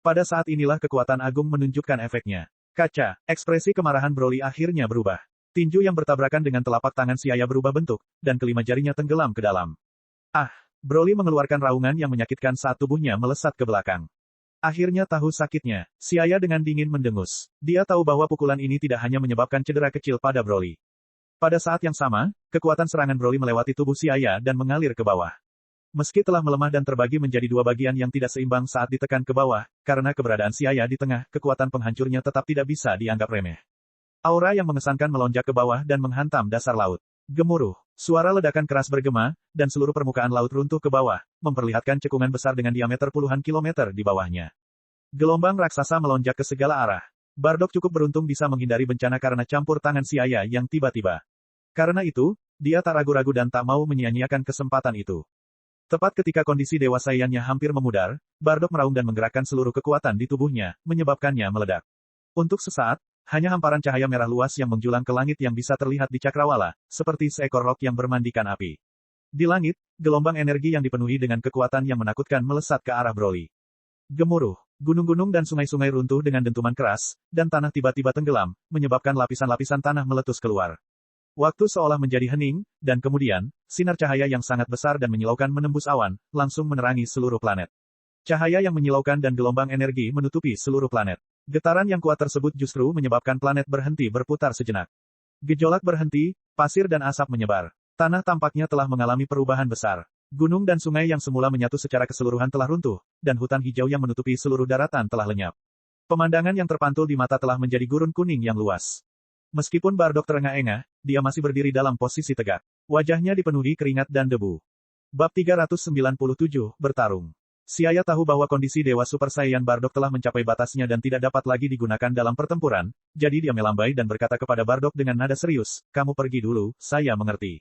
[SPEAKER 1] Pada saat inilah kekuatan agung menunjukkan efeknya. Kaca! Ekspresi kemarahan Broly akhirnya berubah. Tinju yang bertabrakan dengan telapak tangan Siaya berubah bentuk, dan kelima jarinya tenggelam ke dalam. Ah! Broly mengeluarkan raungan yang menyakitkan saat tubuhnya melesat ke belakang. Akhirnya tahu sakitnya. Siaya dengan dingin mendengus. Dia tahu bahwa pukulan ini tidak hanya menyebabkan cedera kecil pada Broly. Pada saat yang sama, kekuatan serangan Broly melewati tubuh Siaya dan mengalir ke bawah. Meski telah melemah dan terbagi menjadi dua bagian yang tidak seimbang saat ditekan ke bawah, karena keberadaan Siaya di tengah, kekuatan penghancurnya tetap tidak bisa dianggap remeh. Aura yang mengesankan melonjak ke bawah dan menghantam dasar laut. Gemuruh. Suara ledakan keras bergema, dan seluruh permukaan laut runtuh ke bawah, memperlihatkan cekungan besar dengan diameter puluhan kilometer di bawahnya. Gelombang raksasa melonjak ke segala arah. Bardock cukup beruntung bisa menghindari bencana karena campur tangan Siaya yang tiba-tiba. Karena itu, dia tak ragu-ragu dan tak mau menyia-nyiakan kesempatan itu. Tepat ketika kondisi Dewa Saiyan-nya hampir memudar, Bardock meraung dan menggerakkan seluruh kekuatan di tubuhnya, menyebabkannya meledak. Untuk sesaat, hanya hamparan cahaya merah luas yang menjulang ke langit yang bisa terlihat di cakrawala, seperti seekor rok yang bermandikan api. Di langit, gelombang energi yang dipenuhi dengan kekuatan yang menakutkan melesat ke arah Broly. Gemuruh. Gunung-gunung dan sungai-sungai runtuh dengan dentuman keras, dan tanah tiba-tiba tenggelam, menyebabkan lapisan-lapisan tanah meletus keluar. Waktu seolah menjadi hening, dan kemudian, sinar cahaya yang sangat besar dan menyilaukan menembus awan, langsung menerangi seluruh planet. Cahaya yang menyilaukan dan gelombang energi menutupi seluruh planet. Getaran yang kuat tersebut justru menyebabkan planet berhenti berputar sejenak. Gejolak berhenti, pasir dan asap menyebar. Tanah tampaknya telah mengalami perubahan besar. Gunung dan sungai yang semula menyatu secara keseluruhan telah runtuh, dan hutan hijau yang menutupi seluruh daratan telah lenyap. Pemandangan yang terpantul di mata telah menjadi gurun kuning yang luas. Meskipun Bardock terengah-engah, dia masih berdiri dalam posisi tegak. Wajahnya dipenuhi keringat dan debu. Bab 397, Bertarung. Siaya tahu bahwa kondisi Dewa Super Saiyan Bardock telah mencapai batasnya dan tidak dapat lagi digunakan dalam pertempuran, jadi dia melambai dan berkata kepada Bardock dengan nada serius, "Kamu pergi dulu, saya mengerti."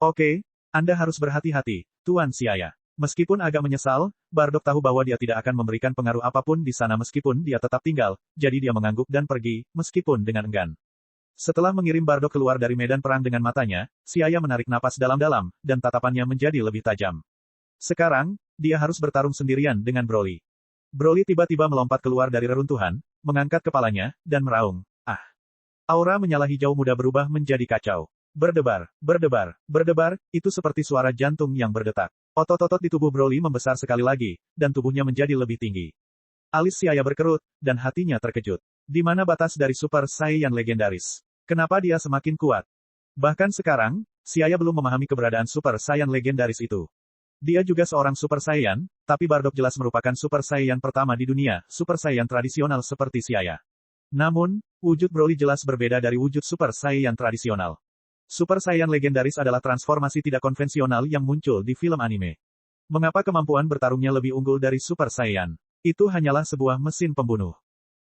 [SPEAKER 1] "Oke, Anda harus berhati-hati, Tuan Siaya." Meskipun agak menyesal, Bardock tahu bahwa dia tidak akan memberikan pengaruh apapun di sana meskipun dia tetap tinggal, jadi dia mengangguk dan pergi, meskipun dengan enggan. Setelah mengirim Bardock keluar dari medan perang dengan matanya, Siaya menarik napas dalam-dalam, dan tatapannya menjadi lebih tajam. Sekarang, dia harus bertarung sendirian dengan Broly. Broly tiba-tiba melompat keluar dari reruntuhan, mengangkat kepalanya, dan meraung. Ah! Aura menyala hijau muda berubah menjadi kacau. Berdebar, berdebar, berdebar, itu seperti suara jantung yang berdetak. Otot-otot di tubuh Broly membesar sekali lagi, dan tubuhnya menjadi lebih tinggi. Alis Siaya berkerut, dan hatinya terkejut. Di mana batas dari Super Saiyan legendaris? Kenapa dia semakin kuat? Bahkan sekarang, Xiaya belum memahami keberadaan Super Saiyan legendaris itu. Dia juga seorang Super Saiyan, tapi Bardock jelas merupakan Super Saiyan pertama di dunia, Super Saiyan tradisional seperti Xiaya. Namun, wujud Broly jelas berbeda dari wujud Super Saiyan tradisional. Super Saiyan legendaris adalah transformasi tidak konvensional yang muncul di film anime. Mengapa kemampuan bertarungnya lebih unggul dari Super Saiyan? Itu hanyalah sebuah mesin pembunuh.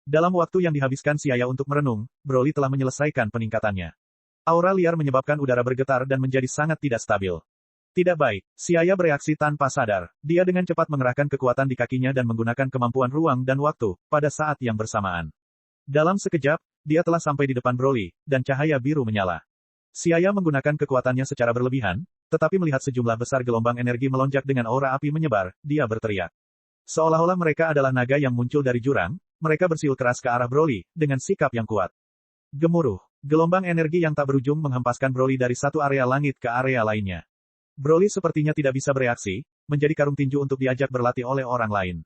[SPEAKER 1] Dalam waktu yang dihabiskan Xiaya untuk merenung, Broly telah menyelesaikan peningkatannya. Aura liar menyebabkan udara bergetar dan menjadi sangat tidak stabil. Tidak baik, Xiaya bereaksi tanpa sadar. Dia dengan cepat mengerahkan kekuatan di kakinya dan menggunakan kemampuan ruang dan waktu, pada saat yang bersamaan. Dalam sekejap, dia telah sampai di depan Broly, dan cahaya biru menyala. Xiaya menggunakan kekuatannya secara berlebihan, tetapi melihat sejumlah besar gelombang energi melonjak dengan aura api menyebar, dia berteriak. Seolah-olah mereka adalah naga yang muncul dari jurang, mereka bersiul keras ke arah Broly, dengan sikap yang kuat. Gemuruh, gelombang energi yang tak berujung menghempaskan Broly dari satu area langit ke area lainnya. Broly sepertinya tidak bisa bereaksi, menjadi karung tinju untuk diajak berlatih oleh orang lain.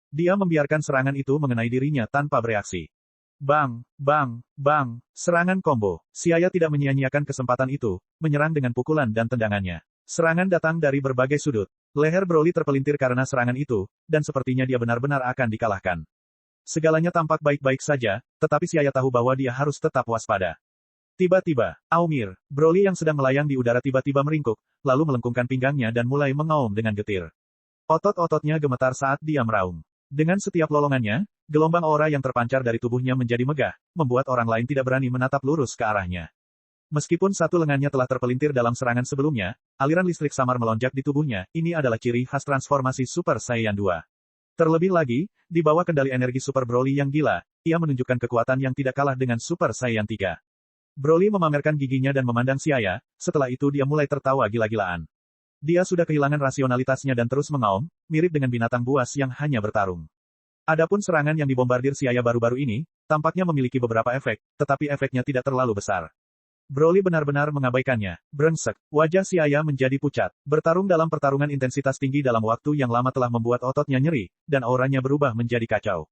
[SPEAKER 1] Dia membiarkan serangan itu mengenai dirinya tanpa bereaksi. Bang, bang, bang, serangan combo. Xiaya tidak menyia-nyiakan kesempatan itu, menyerang dengan pukulan dan tendangannya. Serangan datang dari berbagai sudut. Leher Broly terpelintir karena serangan itu, dan sepertinya dia benar-benar akan dikalahkan. Segalanya tampak baik-baik saja, tetapi Xiaya tahu bahwa dia harus tetap waspada. Tiba-tiba, Aumir, Broly yang sedang melayang di udara tiba-tiba meringkuk, lalu melengkungkan pinggangnya dan mulai mengaum dengan getir. Otot-ototnya gemetar saat dia meraung. Dengan setiap lolongannya, gelombang aura yang terpancar dari tubuhnya menjadi megah, membuat orang lain tidak berani menatap lurus ke arahnya. Meskipun satu lengannya telah terpelintir dalam serangan sebelumnya, aliran listrik samar melonjak di tubuhnya, ini adalah ciri khas transformasi Super Saiyan 2. Terlebih lagi, di bawah kendali energi Super Broly yang gila, ia menunjukkan kekuatan yang tidak kalah dengan Super Saiyan 3. Broly memamerkan giginya dan memandang Xiaya, setelah itu dia mulai tertawa gila-gilaan. Dia sudah kehilangan rasionalitasnya dan terus mengaum, mirip dengan binatang buas yang hanya bertarung. Adapun serangan yang dibombardir Xiaya baru-baru ini, tampaknya memiliki beberapa efek, tetapi efeknya tidak terlalu besar. Broly benar-benar mengabaikannya. Brengsek, wajah Xiaya menjadi pucat. Bertarung dalam pertarungan intensitas tinggi dalam waktu yang lama telah membuat ototnya nyeri, dan auranya berubah menjadi kacau.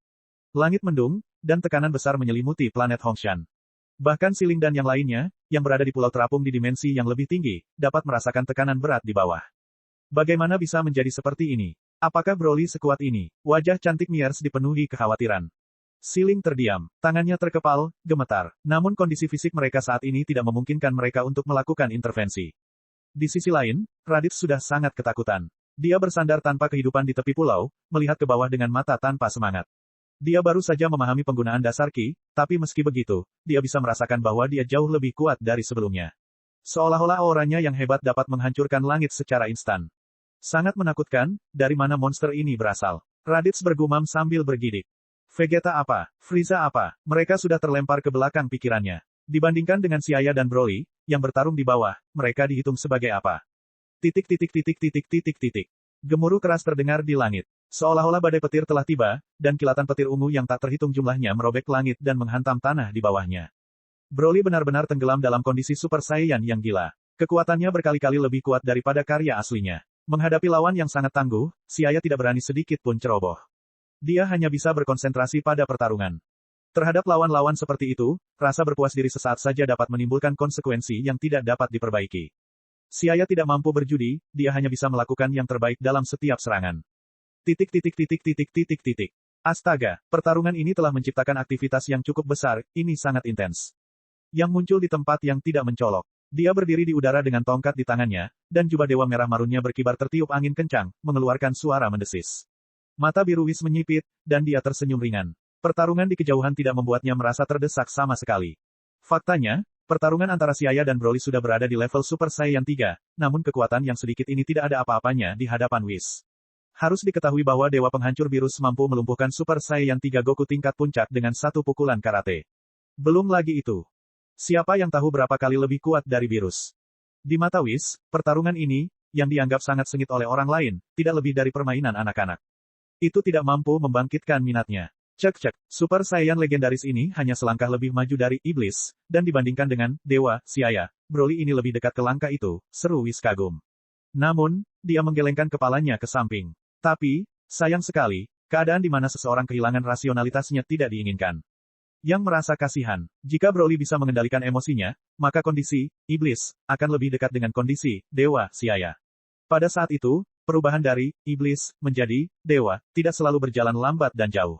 [SPEAKER 1] Langit mendung, dan tekanan besar menyelimuti planet Hongshan. Bahkan Siling dan yang lainnya, yang berada di pulau terapung di dimensi yang lebih tinggi, dapat merasakan tekanan berat di bawah. Bagaimana bisa menjadi seperti ini? Apakah Broly sekuat ini? Wajah cantik Miers dipenuhi kekhawatiran. Siling terdiam, tangannya terkepal, gemetar. Namun kondisi fisik mereka saat ini tidak memungkinkan mereka untuk melakukan intervensi. Di sisi lain, Raditz sudah sangat ketakutan. Dia bersandar tanpa kehidupan di tepi pulau, melihat ke bawah dengan mata tanpa semangat. Dia baru saja memahami penggunaan dasar Ki, tapi meski begitu, dia bisa merasakan bahwa dia jauh lebih kuat dari sebelumnya. Seolah-olah auranya yang hebat dapat menghancurkan langit secara instan. Sangat menakutkan, dari mana monster ini berasal? Raditz bergumam sambil bergidik. Vegeta apa? Frieza apa? Mereka sudah terlempar ke belakang pikirannya. Dibandingkan dengan Xiaya dan Broly, yang bertarung di bawah, mereka dihitung sebagai apa? Gemuruh keras terdengar di langit. Seolah-olah badai petir telah tiba, dan kilatan petir ungu yang tak terhitung jumlahnya merobek langit dan menghantam tanah di bawahnya. Broly benar-benar tenggelam dalam kondisi Super Saiyan yang gila. Kekuatannya berkali-kali lebih kuat daripada karya aslinya. Menghadapi lawan yang sangat tangguh, Xiaya tidak berani sedikit pun ceroboh. Dia hanya bisa berkonsentrasi pada pertarungan. Terhadap lawan-lawan seperti itu, rasa berpuas diri sesaat saja dapat menimbulkan konsekuensi yang tidak dapat diperbaiki. Xiaya tidak mampu berjudi, dia hanya bisa melakukan yang terbaik dalam setiap serangan. Astaga, pertarungan ini telah menciptakan aktivitas yang cukup besar, ini sangat intens. Yang muncul di tempat yang tidak mencolok. Dia berdiri di udara dengan tongkat di tangannya, dan jubah dewa merah marunnya berkibar tertiup angin kencang, mengeluarkan suara mendesis. Mata biru Whis menyipit, dan dia tersenyum ringan. Pertarungan di kejauhan tidak membuatnya merasa terdesak sama sekali. Faktanya, pertarungan antara Xiaya dan Broly sudah berada di level Super Saiyan 3, namun kekuatan yang sedikit ini tidak ada apa-apanya di hadapan Whis. Harus diketahui bahwa Dewa Penghancur Virus mampu melumpuhkan Super Saiyan 3 Goku tingkat puncak dengan satu pukulan karate. Belum lagi itu. Siapa yang tahu berapa kali lebih kuat dari Virus? Di mata Whis, pertarungan ini, yang dianggap sangat sengit oleh orang lain, tidak lebih dari permainan anak-anak. Itu tidak mampu membangkitkan minatnya. Cek, Super Saiyan legendaris ini hanya selangkah lebih maju dari Iblis, dan dibandingkan dengan Dewa, Xiaya, Broly ini lebih dekat ke langkah itu, seru Whis kagum. Namun, dia menggelengkan kepalanya ke samping. Tapi, sayang sekali, keadaan di mana seseorang kehilangan rasionalitasnya tidak diinginkan. Yang merasa kasihan. Jika Broly bisa mengendalikan emosinya, maka kondisi iblis akan lebih dekat dengan kondisi dewa Siaya. Pada saat itu, perubahan dari iblis menjadi dewa tidak selalu berjalan lambat dan jauh.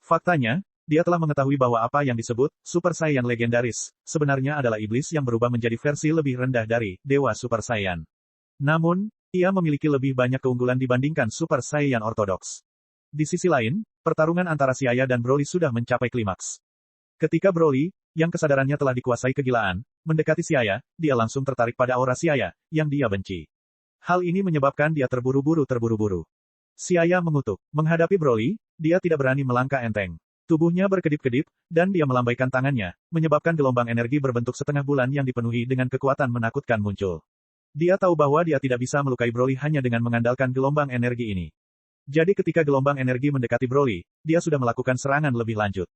[SPEAKER 1] Faktanya, dia telah mengetahui bahwa apa yang disebut Super Saiyan legendaris sebenarnya adalah iblis yang berubah menjadi versi lebih rendah dari dewa Super Saiyan. Namun, ia memiliki lebih banyak keunggulan dibandingkan Super Saiyan ortodoks. Di sisi lain, pertarungan antara Siaya dan Broly sudah mencapai klimaks. Ketika Broly, yang kesadarannya telah dikuasai kegilaan, mendekati Siaya, dia langsung tertarik pada aura Siaya, yang dia benci. Hal ini menyebabkan dia terburu-buru. Siaya mengutuk. Menghadapi Broly, dia tidak berani melangkah enteng. Tubuhnya berkedip-kedip, dan dia melambaikan tangannya, menyebabkan gelombang energi berbentuk setengah bulan yang dipenuhi dengan kekuatan menakutkan muncul. Dia tahu bahwa dia tidak bisa melukai Broly hanya dengan mengandalkan gelombang energi ini. Jadi ketika gelombang energi mendekati Broly, dia sudah melakukan serangan lebih lanjut.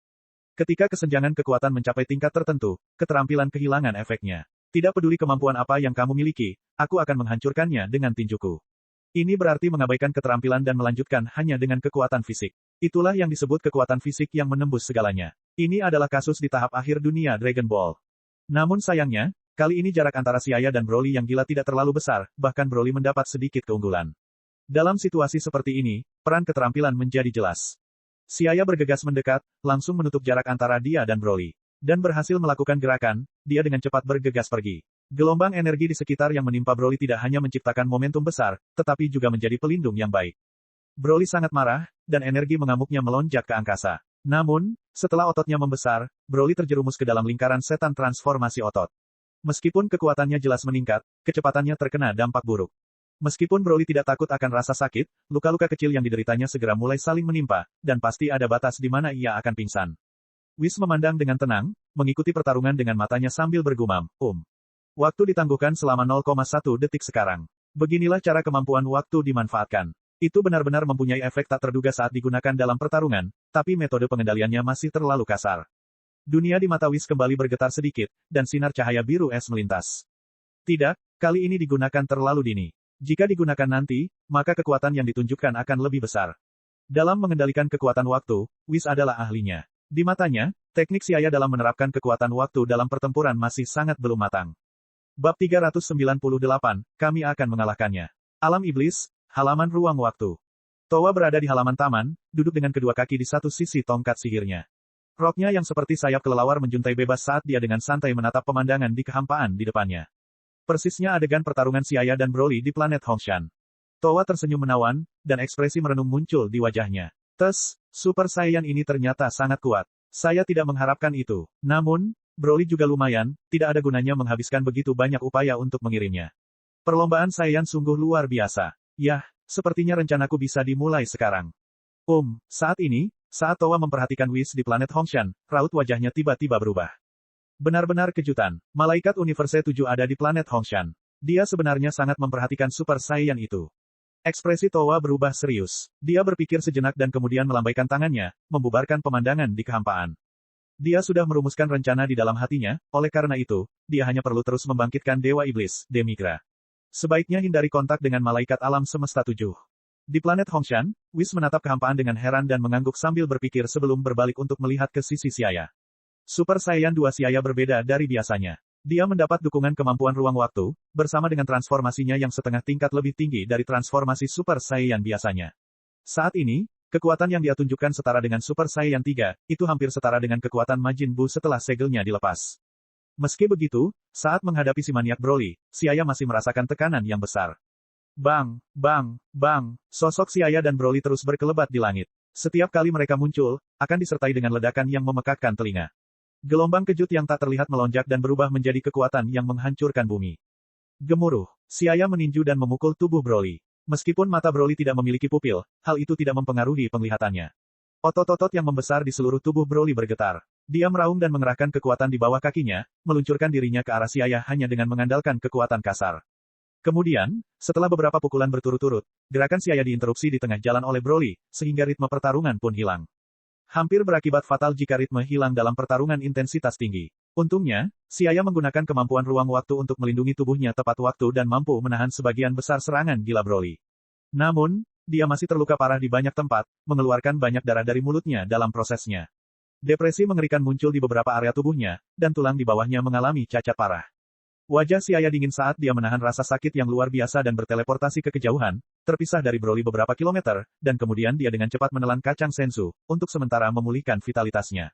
[SPEAKER 1] Ketika kesenjangan kekuatan mencapai tingkat tertentu, keterampilan kehilangan efeknya. Tidak peduli kemampuan apa yang kamu miliki, aku akan menghancurkannya dengan tinjuku. Ini berarti mengabaikan keterampilan dan melanjutkan hanya dengan kekuatan fisik. Itulah yang disebut kekuatan fisik yang menembus segalanya. Ini adalah kasus di tahap akhir dunia Dragon Ball. Namun sayangnya, kali ini jarak antara Siaya dan Broly yang gila tidak terlalu besar, bahkan Broly mendapat sedikit keunggulan. Dalam situasi seperti ini, peran keterampilan menjadi jelas. Siaya bergegas mendekat, langsung menutup jarak antara dia dan Broly. Dan berhasil melakukan gerakan, dia dengan cepat bergegas pergi. Gelombang energi di sekitar yang menimpa Broly tidak hanya menciptakan momentum besar, tetapi juga menjadi pelindung yang baik. Broly sangat marah, dan energi mengamuknya melonjak ke angkasa. Namun, setelah ototnya membesar, Broly terjerumus ke dalam lingkaran setan transformasi otot. Meskipun kekuatannya jelas meningkat, kecepatannya terkena dampak buruk. Meskipun Broly tidak takut akan rasa sakit, luka-luka kecil yang dideritanya segera mulai saling menimpa, dan pasti ada batas di mana ia akan pingsan. Whis memandang dengan tenang, mengikuti pertarungan dengan matanya sambil bergumam, Waktu ditangguhkan selama 0,1 detik sekarang. Beginilah cara kemampuan waktu dimanfaatkan. Itu benar-benar mempunyai efek tak terduga saat digunakan dalam pertarungan, tapi metode pengendaliannya masih terlalu kasar. Dunia di mata Whis kembali bergetar sedikit, dan sinar cahaya biru es melintas. Tidak, kali ini digunakan terlalu dini. Jika digunakan nanti, maka kekuatan yang ditunjukkan akan lebih besar. Dalam mengendalikan kekuatan waktu, Whis adalah ahlinya. Di matanya, teknik Siaya dalam menerapkan kekuatan waktu dalam pertempuran masih sangat belum matang. Bab 398, kami akan mengalahkannya. Alam Iblis, halaman ruang waktu. Towa berada di halaman taman, duduk dengan kedua kaki di satu sisi tongkat sihirnya. Roknya yang seperti sayap kelelawar menjuntai bebas saat dia dengan santai menatap pemandangan di kehampaan di depannya. Persisnya adegan pertarungan Siaya dan Broly di planet Hongshan. Towa tersenyum menawan, dan ekspresi merenung muncul di wajahnya. Super Saiyan ini ternyata sangat kuat. Saya tidak mengharapkan itu. Namun, Broly juga lumayan, tidak ada gunanya menghabiskan begitu banyak upaya untuk mengirimnya. Perlombaan Saiyan sungguh luar biasa. Yah, sepertinya rencanaku bisa dimulai sekarang. Saat ini, saat Towa memperhatikan Whis di planet Hongshan, raut wajahnya tiba-tiba berubah. Benar-benar kejutan, malaikat Universe 7 ada di planet Hongshan. Dia sebenarnya sangat memperhatikan Super Saiyan itu. Ekspresi Towa berubah serius. Dia berpikir sejenak dan kemudian melambaikan tangannya, membubarkan pemandangan di kehampaan. Dia sudah merumuskan rencana di dalam hatinya, oleh karena itu, dia hanya perlu terus membangkitkan Dewa Iblis, Demigra. Sebaiknya hindari kontak dengan malaikat alam semesta 7. Di planet Hongshan, Whis menatap kehampaan dengan heran dan mengangguk sambil berpikir sebelum berbalik untuk melihat ke sisi Siaya. Super Saiyan 2 Siaya berbeda dari biasanya. Dia mendapat dukungan kemampuan ruang waktu, bersama dengan transformasinya yang setengah tingkat lebih tinggi dari transformasi Super Saiyan biasanya. Saat ini, kekuatan yang dia tunjukkan setara dengan Super Saiyan 3, itu hampir setara dengan kekuatan Majin Buu setelah segelnya dilepas. Meski begitu, saat menghadapi si maniak Broly, Siaya masih merasakan tekanan yang besar. Bang, bang, bang, sosok Siaya dan Broly terus berkelebat di langit. Setiap kali mereka muncul, akan disertai dengan ledakan yang memekakkan telinga. Gelombang kejut yang tak terlihat melonjak dan berubah menjadi kekuatan yang menghancurkan bumi. Gemuruh, Siaya meninju dan memukul tubuh Broly. Meskipun mata Broly tidak memiliki pupil, hal itu tidak mempengaruhi penglihatannya. Otot-otot yang membesar di seluruh tubuh Broly bergetar. Dia meraung dan mengerahkan kekuatan di bawah kakinya, meluncurkan dirinya ke arah Siaya hanya dengan mengandalkan kekuatan kasar. Kemudian, setelah beberapa pukulan berturut-turut, gerakan Siaya diinterupsi di tengah jalan oleh Broly, sehingga ritme pertarungan pun hilang. Hampir berakibat fatal jika ritme hilang dalam pertarungan intensitas tinggi. Untungnya, Siaya menggunakan kemampuan ruang waktu untuk melindungi tubuhnya tepat waktu dan mampu menahan sebagian besar serangan gila Broly. Namun, dia masih terluka parah di banyak tempat, mengeluarkan banyak darah dari mulutnya dalam prosesnya. Depresi mengerikan muncul di beberapa area tubuhnya, dan tulang di bawahnya mengalami cacat parah. Wajah Siaya dingin saat dia menahan rasa sakit yang luar biasa dan berteleportasi ke kejauhan, terpisah dari Broly beberapa kilometer, dan kemudian dia dengan cepat menelan kacang senzu, untuk sementara memulihkan vitalitasnya.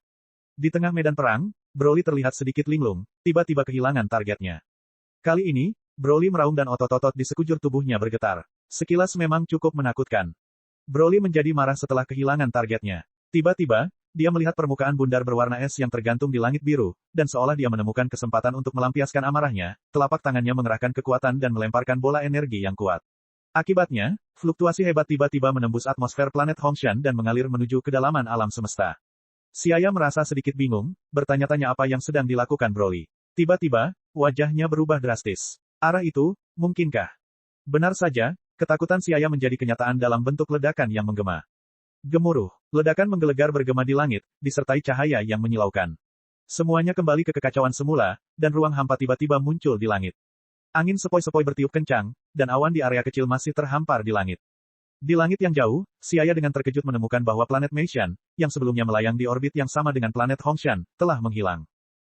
[SPEAKER 1] Di tengah medan perang, Broly terlihat sedikit linglung, tiba-tiba kehilangan targetnya. Kali ini, Broly meraung dan otot-otot di sekujur tubuhnya bergetar. Sekilas memang cukup menakutkan. Broly menjadi marah setelah kehilangan targetnya. Tiba-tiba, dia melihat permukaan bundar berwarna es yang tergantung di langit biru, dan seolah dia menemukan kesempatan untuk melampiaskan amarahnya, telapak tangannya mengerahkan kekuatan dan melemparkan bola energi yang kuat. Akibatnya, fluktuasi hebat tiba-tiba menembus atmosfer planet Hongshan dan mengalir menuju kedalaman alam semesta. Siaya merasa sedikit bingung, bertanya-tanya apa yang sedang dilakukan Broly. Tiba-tiba, wajahnya berubah drastis. Arah itu, mungkinkah? Benar saja, ketakutan Siaya menjadi kenyataan dalam bentuk ledakan yang menggema. Gemuruh, ledakan menggelegar bergema di langit, disertai cahaya yang menyilaukan. Semuanya kembali ke kekacauan semula, dan ruang hampa tiba-tiba muncul di langit. Angin sepoi-sepoi bertiup kencang, dan awan di area kecil masih terhampar di langit. Di langit yang jauh, Siaya dengan terkejut menemukan bahwa planet Meishan, yang sebelumnya melayang di orbit yang sama dengan planet Hongshan, telah menghilang.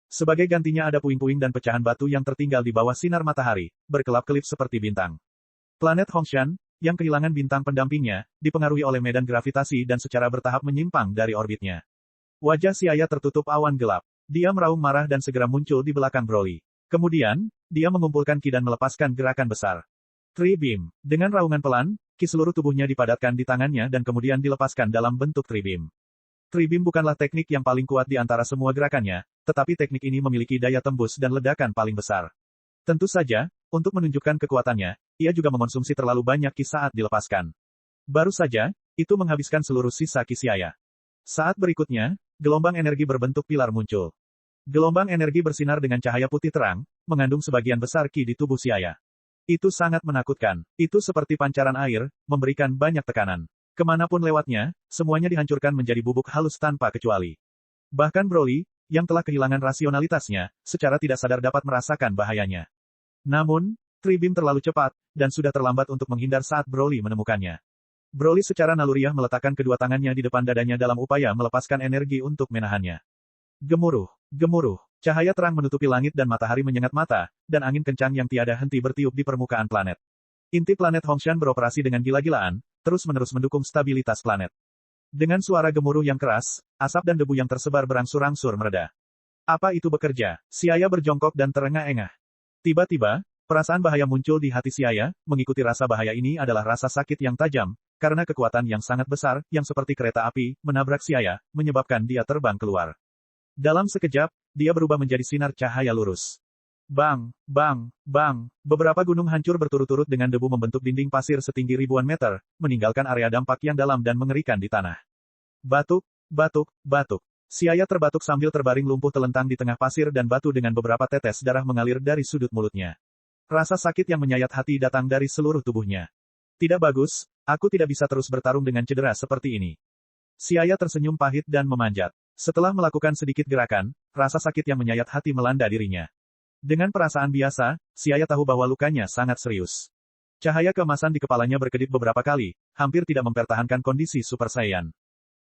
[SPEAKER 1] Sebagai gantinya ada puing-puing dan pecahan batu yang tertinggal di bawah sinar matahari, berkelap-kelip seperti bintang. Planet Hongshan, yang kehilangan bintang pendampingnya, dipengaruhi oleh medan gravitasi dan secara bertahap menyimpang dari orbitnya. Wajah Siaya tertutup awan gelap. Dia meraung marah dan segera muncul di belakang Broly. Kemudian, dia mengumpulkan ki dan melepaskan gerakan besar. Tri Beam. Dengan raungan pelan, ki seluruh tubuhnya dipadatkan di tangannya dan kemudian dilepaskan dalam bentuk Tri Beam. Tri Beam bukanlah teknik yang paling kuat di antara semua gerakannya, tetapi teknik ini memiliki daya tembus dan ledakan paling besar. Tentu saja, untuk menunjukkan kekuatannya, ia juga mengonsumsi terlalu banyak ki saat dilepaskan. Baru saja, itu menghabiskan seluruh sisa ki Siaya. Saat berikutnya, gelombang energi berbentuk pilar muncul. Gelombang energi bersinar dengan cahaya putih terang, mengandung sebagian besar ki di tubuh Siaya. Itu sangat menakutkan. Itu seperti pancaran air, memberikan banyak tekanan. Kemanapun lewatnya, semuanya dihancurkan menjadi bubuk halus tanpa kecuali. Bahkan Broly, yang telah kehilangan rasionalitasnya, secara tidak sadar dapat merasakan bahayanya. Namun, Tri Beam terlalu cepat, dan sudah terlambat untuk menghindar saat Broly menemukannya. Broly secara naluriah meletakkan kedua tangannya di depan dadanya dalam upaya melepaskan energi untuk menahannya. Gemuruh, gemuruh, cahaya terang menutupi langit dan matahari menyengat mata, dan angin kencang yang tiada henti bertiup di permukaan planet. Inti planet Hongshan beroperasi dengan gila-gilaan, terus-menerus mendukung stabilitas planet. Dengan suara gemuruh yang keras, asap dan debu yang tersebar berangsur-angsur mereda. Apa itu bekerja? Siaya berjongkok dan terengah-engah. Tiba-tiba, perasaan bahaya muncul di hati Siaya, mengikuti rasa bahaya ini adalah rasa sakit yang tajam, karena kekuatan yang sangat besar, yang seperti kereta api, menabrak Siaya, menyebabkan dia terbang keluar. Dalam sekejap, dia berubah menjadi sinar cahaya lurus. Bang, bang, bang, beberapa gunung hancur berturut-turut dengan debu membentuk dinding pasir setinggi ribuan meter, meninggalkan area dampak yang dalam dan mengerikan di tanah. Batuk, batuk, batuk. Siaya terbatuk sambil terbaring lumpuh telentang di tengah pasir dan batu dengan beberapa tetes darah mengalir dari sudut mulutnya. Rasa sakit yang menyayat hati datang dari seluruh tubuhnya. Tidak bagus, aku tidak bisa terus bertarung dengan cedera seperti ini. Siaya tersenyum pahit dan memanjat. Setelah melakukan sedikit gerakan, rasa sakit yang menyayat hati melanda dirinya. Dengan perasaan biasa, Siaya tahu bahwa lukanya sangat serius. Cahaya keemasan di kepalanya berkedip beberapa kali, hampir tidak mempertahankan kondisi Super Saiyan.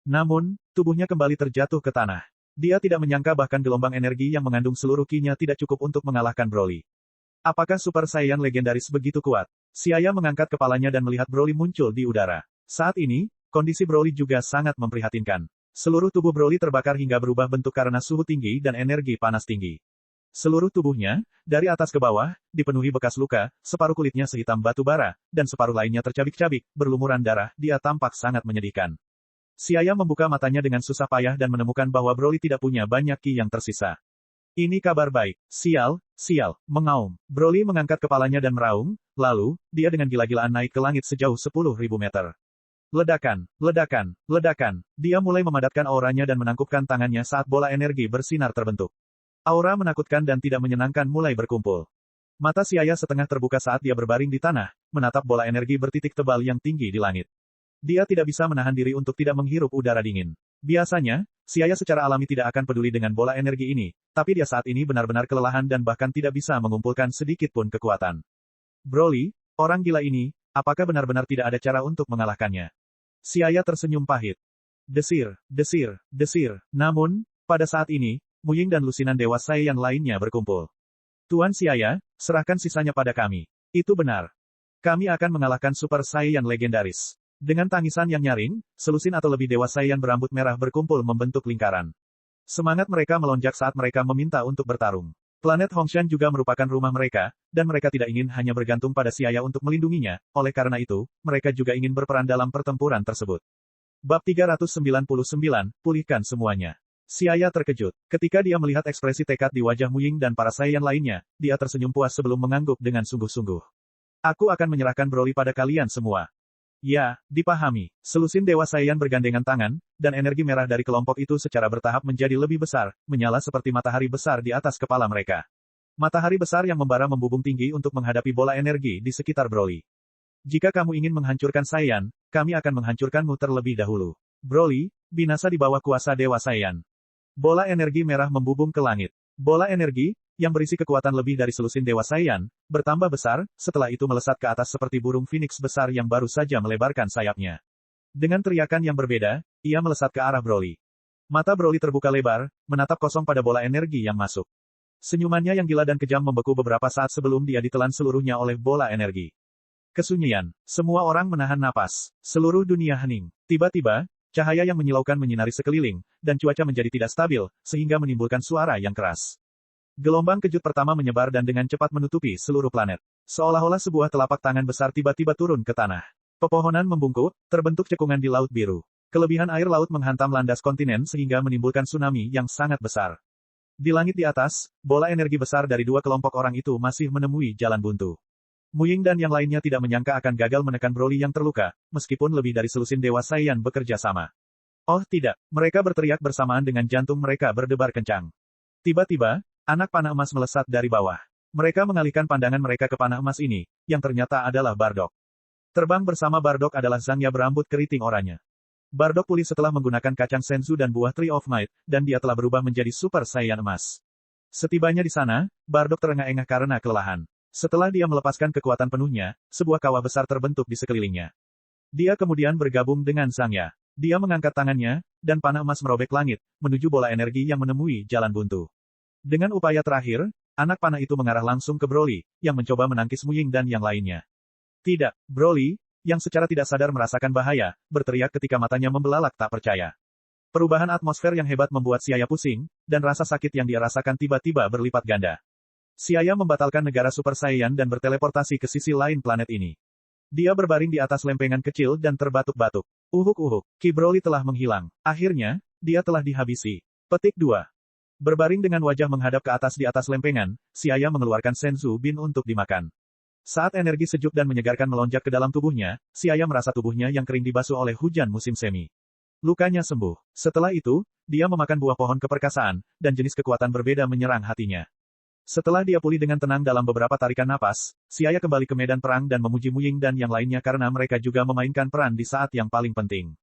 [SPEAKER 1] Namun, tubuhnya kembali terjatuh ke tanah. Dia tidak menyangka bahkan gelombang energi yang mengandung seluruh ki-nya tidak cukup untuk mengalahkan Broly. Apakah Super Saiyan legendaris begitu kuat? Siaya mengangkat kepalanya dan melihat Broly muncul di udara. Saat ini, kondisi Broly juga sangat memprihatinkan. Seluruh tubuh Broly terbakar hingga berubah bentuk karena suhu tinggi dan energi panas tinggi. Seluruh tubuhnya, dari atas ke bawah, dipenuhi bekas luka, separuh kulitnya sehitam batu bara, dan separuh lainnya tercabik-cabik, berlumuran darah, dia tampak sangat menyedihkan. Siaya membuka matanya dengan susah payah dan menemukan bahwa Broly tidak punya banyak ki yang tersisa. Ini kabar baik. Sial, sial, mengaum. Broly mengangkat kepalanya dan meraung, lalu, dia dengan gila-gilaan naik ke langit sejauh 10.000 meter. Ledakan, ledakan, ledakan. Dia mulai memadatkan auranya dan menangkupkan tangannya saat bola energi bersinar terbentuk. Aura menakutkan dan tidak menyenangkan mulai berkumpul. Mata Siaya setengah terbuka saat dia berbaring di tanah, menatap bola energi bertitik tebal yang tinggi di langit. Dia tidak bisa menahan diri untuk tidak menghirup udara dingin. Biasanya, Siaya secara alami tidak akan peduli dengan bola energi ini, tapi dia saat ini benar-benar kelelahan dan bahkan tidak bisa mengumpulkan sedikit pun kekuatan. Broly, orang gila ini, apakah benar-benar tidak ada cara untuk mengalahkannya? Siaya tersenyum pahit. Desir, desir, desir. Namun, pada saat ini, Muying dan lusinan Dewa Saiyan lainnya berkumpul. Tuan Siaya, serahkan sisanya pada kami. Itu benar. Kami akan mengalahkan Super Saiyan legendaris. Dengan tangisan yang nyaring, selusin atau lebih Dewa Saiyan berambut merah berkumpul membentuk lingkaran. Semangat mereka melonjak saat mereka meminta untuk bertarung. Planet Hongshan juga merupakan rumah mereka, dan mereka tidak ingin hanya bergantung pada Siaya untuk melindunginya, oleh karena itu, mereka juga ingin berperan dalam pertempuran tersebut. Bab 399, pulihkan semuanya. Siaya terkejut. Ketika dia melihat ekspresi tekad di wajah Muying dan para Saiyan lainnya, dia tersenyum puas sebelum mengangguk dengan sungguh-sungguh. Aku akan menyerahkan Broly pada kalian semua. Ya, dipahami. Selusin Dewa Saiyan bergandengan tangan, dan energi merah dari kelompok itu secara bertahap menjadi lebih besar, menyala seperti matahari besar di atas kepala mereka. Matahari besar yang membara membubung tinggi untuk menghadapi bola energi di sekitar Broly. Jika kamu ingin menghancurkan Saiyan, kami akan menghancurkanmu terlebih dahulu. Broly, binasa di bawah kuasa Dewa Saiyan. Bola energi merah membubung ke langit. Bola energi, yang berisi kekuatan lebih dari selusin Dewa Saiyan, bertambah besar, setelah itu melesat ke atas seperti burung phoenix besar yang baru saja melebarkan sayapnya. Dengan teriakan yang berbeda, ia melesat ke arah Broly. Mata Broly terbuka lebar, menatap kosong pada bola energi yang masuk. Senyumannya yang gila dan kejam membeku beberapa saat sebelum dia ditelan seluruhnya oleh bola energi. Kesunyian. Semua orang menahan napas. Seluruh dunia hening. Tiba-tiba, cahaya yang menyilaukan menyinari sekeliling, dan cuaca menjadi tidak stabil, sehingga menimbulkan suara yang keras. Gelombang kejut pertama menyebar dan dengan cepat menutupi seluruh planet. Seolah-olah sebuah telapak tangan besar tiba-tiba turun ke tanah. Pepohonan membungkuk, terbentuk cekungan di Laut Biru. Kelebihan air laut menghantam landas kontinen sehingga menimbulkan tsunami yang sangat besar. Di langit di atas, bola energi besar dari dua kelompok orang itu masih menemui jalan buntu. Muying dan yang lainnya tidak menyangka akan gagal menekan Broly yang terluka, meskipun lebih dari selusin Dewa Saiyan bekerja sama. Oh tidak, mereka berteriak bersamaan dengan jantung mereka berdebar kencang. Tiba-tiba, anak panah emas melesat dari bawah. Mereka mengalihkan pandangan mereka ke panah emas ini, yang ternyata adalah Bardock. Terbang bersama Bardock adalah Zangya berambut keriting oranye. Bardock pulih setelah menggunakan kacang Senzu dan buah Tree of Might, dan dia telah berubah menjadi Super Saiyan emas. Setibanya di sana, Bardock terengah-engah karena kelelahan. Setelah dia melepaskan kekuatan penuhnya, sebuah kawah besar terbentuk di sekelilingnya. Dia kemudian bergabung dengan Zangya. Dia mengangkat tangannya, dan panah emas merobek langit, menuju bola energi yang menemui jalan buntu. Dengan upaya terakhir, anak panah itu mengarah langsung ke Broly, yang mencoba menangkis Muying dan yang lainnya. Tidak, Broly, yang secara tidak sadar merasakan bahaya, berteriak ketika matanya membelalak tak percaya. Perubahan atmosfer yang hebat membuat Siaya pusing, dan rasa sakit yang dia rasakan tiba-tiba berlipat ganda. Siaya membatalkan negara Super Saiyan dan berteleportasi ke sisi lain planet ini. Dia berbaring di atas lempengan kecil dan terbatuk-batuk. Uhuk-uhuk, Ki Broly telah menghilang. Akhirnya, dia telah dihabisi. Petik 2. Berbaring dengan wajah menghadap ke atas di atas lempengan, Siaya mengeluarkan Senzu Bin untuk dimakan. Saat energi sejuk dan menyegarkan melonjak ke dalam tubuhnya, Siaya merasa tubuhnya yang kering dibasuh oleh hujan musim semi. Lukanya sembuh. Setelah itu, dia memakan buah pohon keperkasaan, dan jenis kekuatan berbeda menyerang hatinya. Setelah dia pulih dengan tenang dalam beberapa tarikan napas, Siaya kembali ke medan perang dan memuji Muying dan yang lainnya karena mereka juga memainkan peran di saat yang paling penting.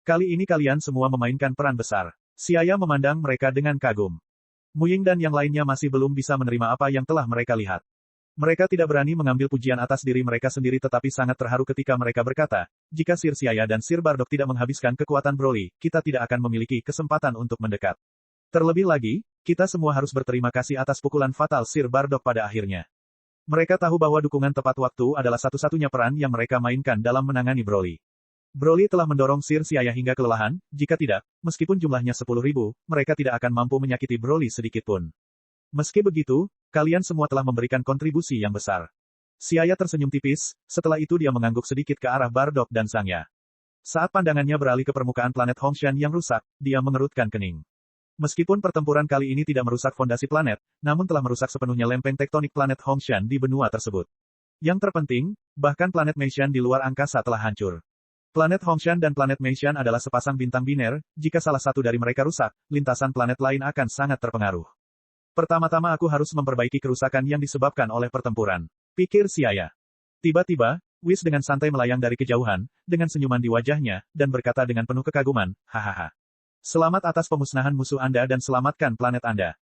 [SPEAKER 1] Kali ini kalian semua memainkan peran besar. Siaya memandang mereka dengan kagum. Muying dan yang lainnya masih belum bisa menerima apa yang telah mereka lihat. Mereka tidak berani mengambil pujian atas diri mereka sendiri tetapi sangat terharu ketika mereka berkata, jika Sir Siaya dan Sir Bardock tidak menghabiskan kekuatan Broly, kita tidak akan memiliki kesempatan untuk mendekat. Terlebih lagi, kita semua harus berterima kasih atas pukulan fatal Sir Bardock pada akhirnya. Mereka tahu bahwa dukungan tepat waktu adalah satu-satunya peran yang mereka mainkan dalam menangani Broly. Broly telah mendorong Sir Siaya hingga kelelahan, jika tidak, meskipun jumlahnya 10.000, mereka tidak akan mampu menyakiti Broly sedikitpun. Meski begitu, kalian semua telah memberikan kontribusi yang besar. Siaya tersenyum tipis, setelah itu dia mengangguk sedikit ke arah Bardock dan Zangya. Saat pandangannya beralih ke permukaan planet Hongshan yang rusak, dia mengerutkan kening. Meskipun pertempuran kali ini tidak merusak fondasi planet, namun telah merusak sepenuhnya lempeng tektonik planet Hongshan di benua tersebut. Yang terpenting, bahkan planet Meishan di luar angkasa telah hancur. Planet Hongshan dan planet Meishan adalah sepasang bintang biner, jika salah satu dari mereka rusak, lintasan planet lain akan sangat terpengaruh. Pertama-tama aku harus memperbaiki kerusakan yang disebabkan oleh pertempuran, pikir Siaya. Tiba-tiba, Whis dengan santai melayang dari kejauhan, dengan senyuman di wajahnya, dan berkata dengan penuh kekaguman, hahaha. Selamat atas pemusnahan musuh Anda dan selamatkan planet Anda.